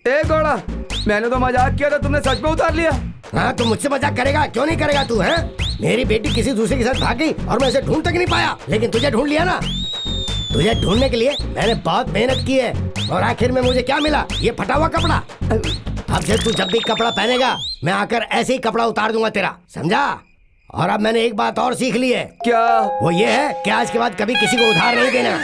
ए घोड़ा, मैंने तो मजाक किया था, तुमने सच में उतार लिया। हाँ, तू मुझसे मजाक करेगा? क्यों नहीं करेगा तू? है मेरी बेटी किसी दूसरे के साथ भाग गई और मैं उसे ढूंढ तक नहीं पाया, लेकिन तुझे ढूंढ लिया ना। तुझे ढूंढने के लिए मैंने बहुत मेहनत की है और आखिर में मुझे क्या मिला? ये फटा हुआ कपड़ा। अब से तू जब भी कपड़ा पहनेगा मैं आकर ऐसे ही कपड़ा उतार दूंगा तेरा, समझा? और अब मैंने एक बात और सीख ली है। क्या? वो ये है कि आज के बाद कभी किसी को उधार नहीं देना।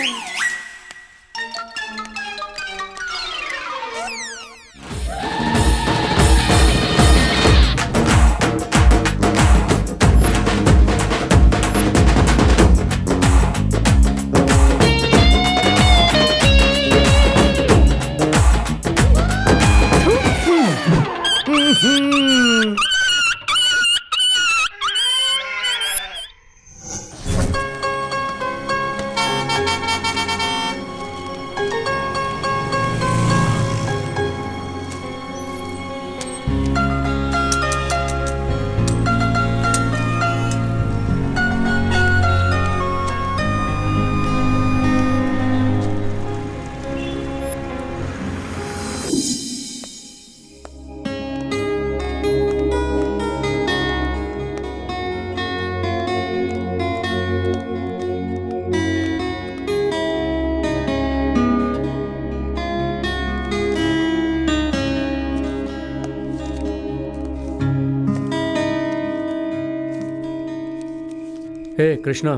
हे कृष्णा,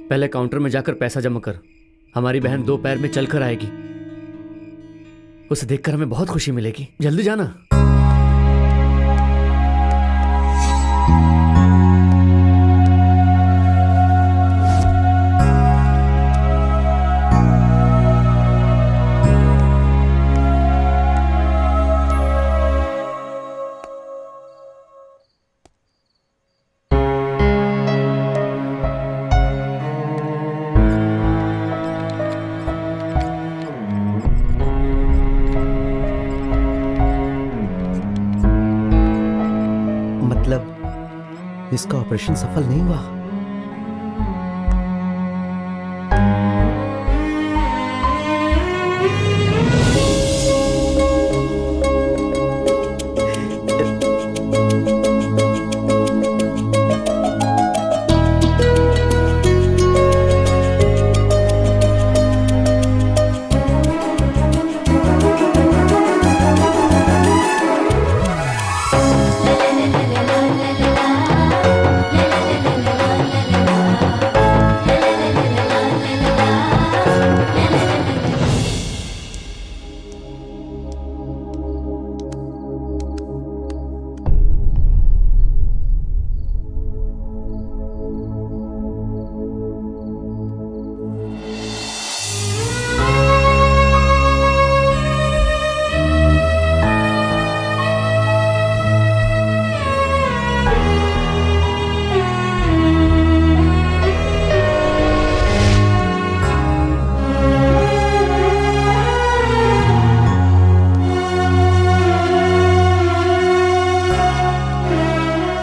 पहले काउंटर में जाकर पैसा जमा कर। हमारी बहन दोपहर में चलकर आएगी। उसे देखकर हमें बहुत खुशी मिलेगी। जल्दी जाना। इसका ऑपरेशन सफल नहीं हुआ।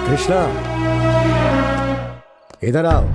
कृष्णा, इधर आओ।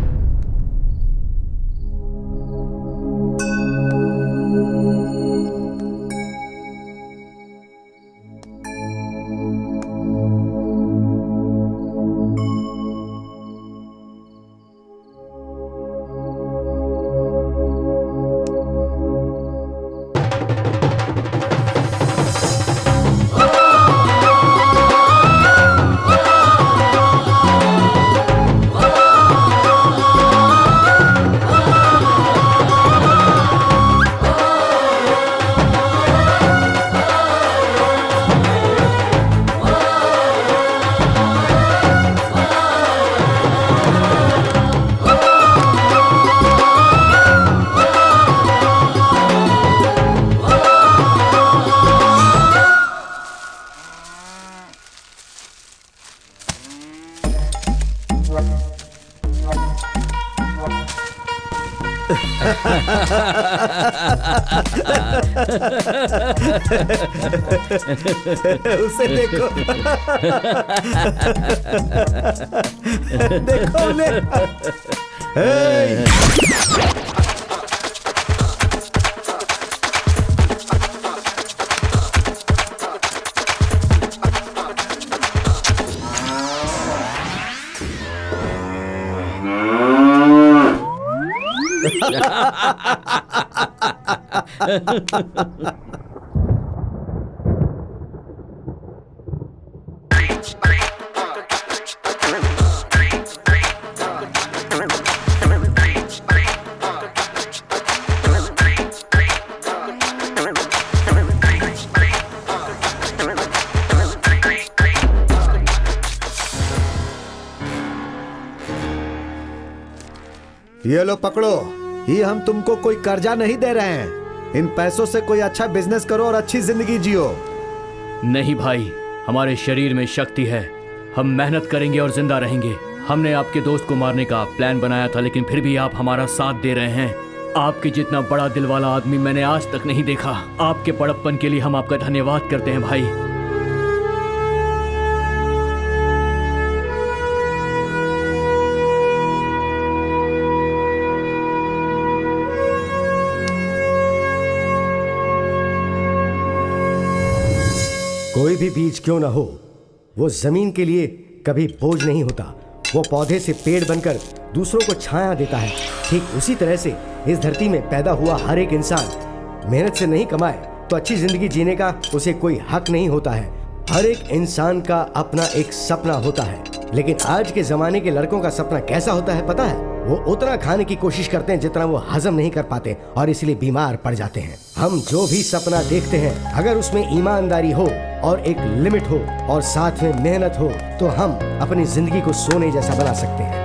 उसे देखो। देखो उन्हें। ये लो पकड़ो, ये हम तुमको कोई कर्जा नहीं दे रहे हैं। इन पैसों से कोई अच्छा बिजनेस करो और अच्छी जिंदगी जियो। नहीं भाई, हमारे शरीर में शक्ति है, हम मेहनत करेंगे और जिंदा रहेंगे। हमने आपके दोस्त को मारने का प्लान बनाया था, लेकिन फिर भी आप हमारा साथ दे रहे हैं। आपके जितना बड़ा दिल वाला आदमी मैंने आज तक नहीं देखा। आपके बड़प्पन के लिए हम आपका धन्यवाद करते हैं भाई। कोई भी बीज क्यों ना हो, वो जमीन के लिए कभी बोझ नहीं होता। वो पौधे से पेड़ बनकर दूसरों को छाया देता है। ठीक उसी तरह से इस धरती में पैदा हुआ हर एक इंसान मेहनत से नहीं कमाए तो अच्छी जिंदगी जीने का उसे कोई हक नहीं होता है। हर एक इंसान का अपना एक सपना होता है, लेकिन आज के जमाने के लड़कों का सपना कैसा होता है पता है? वो उतना खाने की कोशिश करते हैं जितना वो हजम नहीं कर पाते और इसलिए बीमार पड़ जाते हैं। हम जो भी सपना देखते हैं, अगर उसमें ईमानदारी हो और एक लिमिट हो और साथ में मेहनत हो, तो हम अपनी जिंदगी को सोने जैसा बना सकते हैं।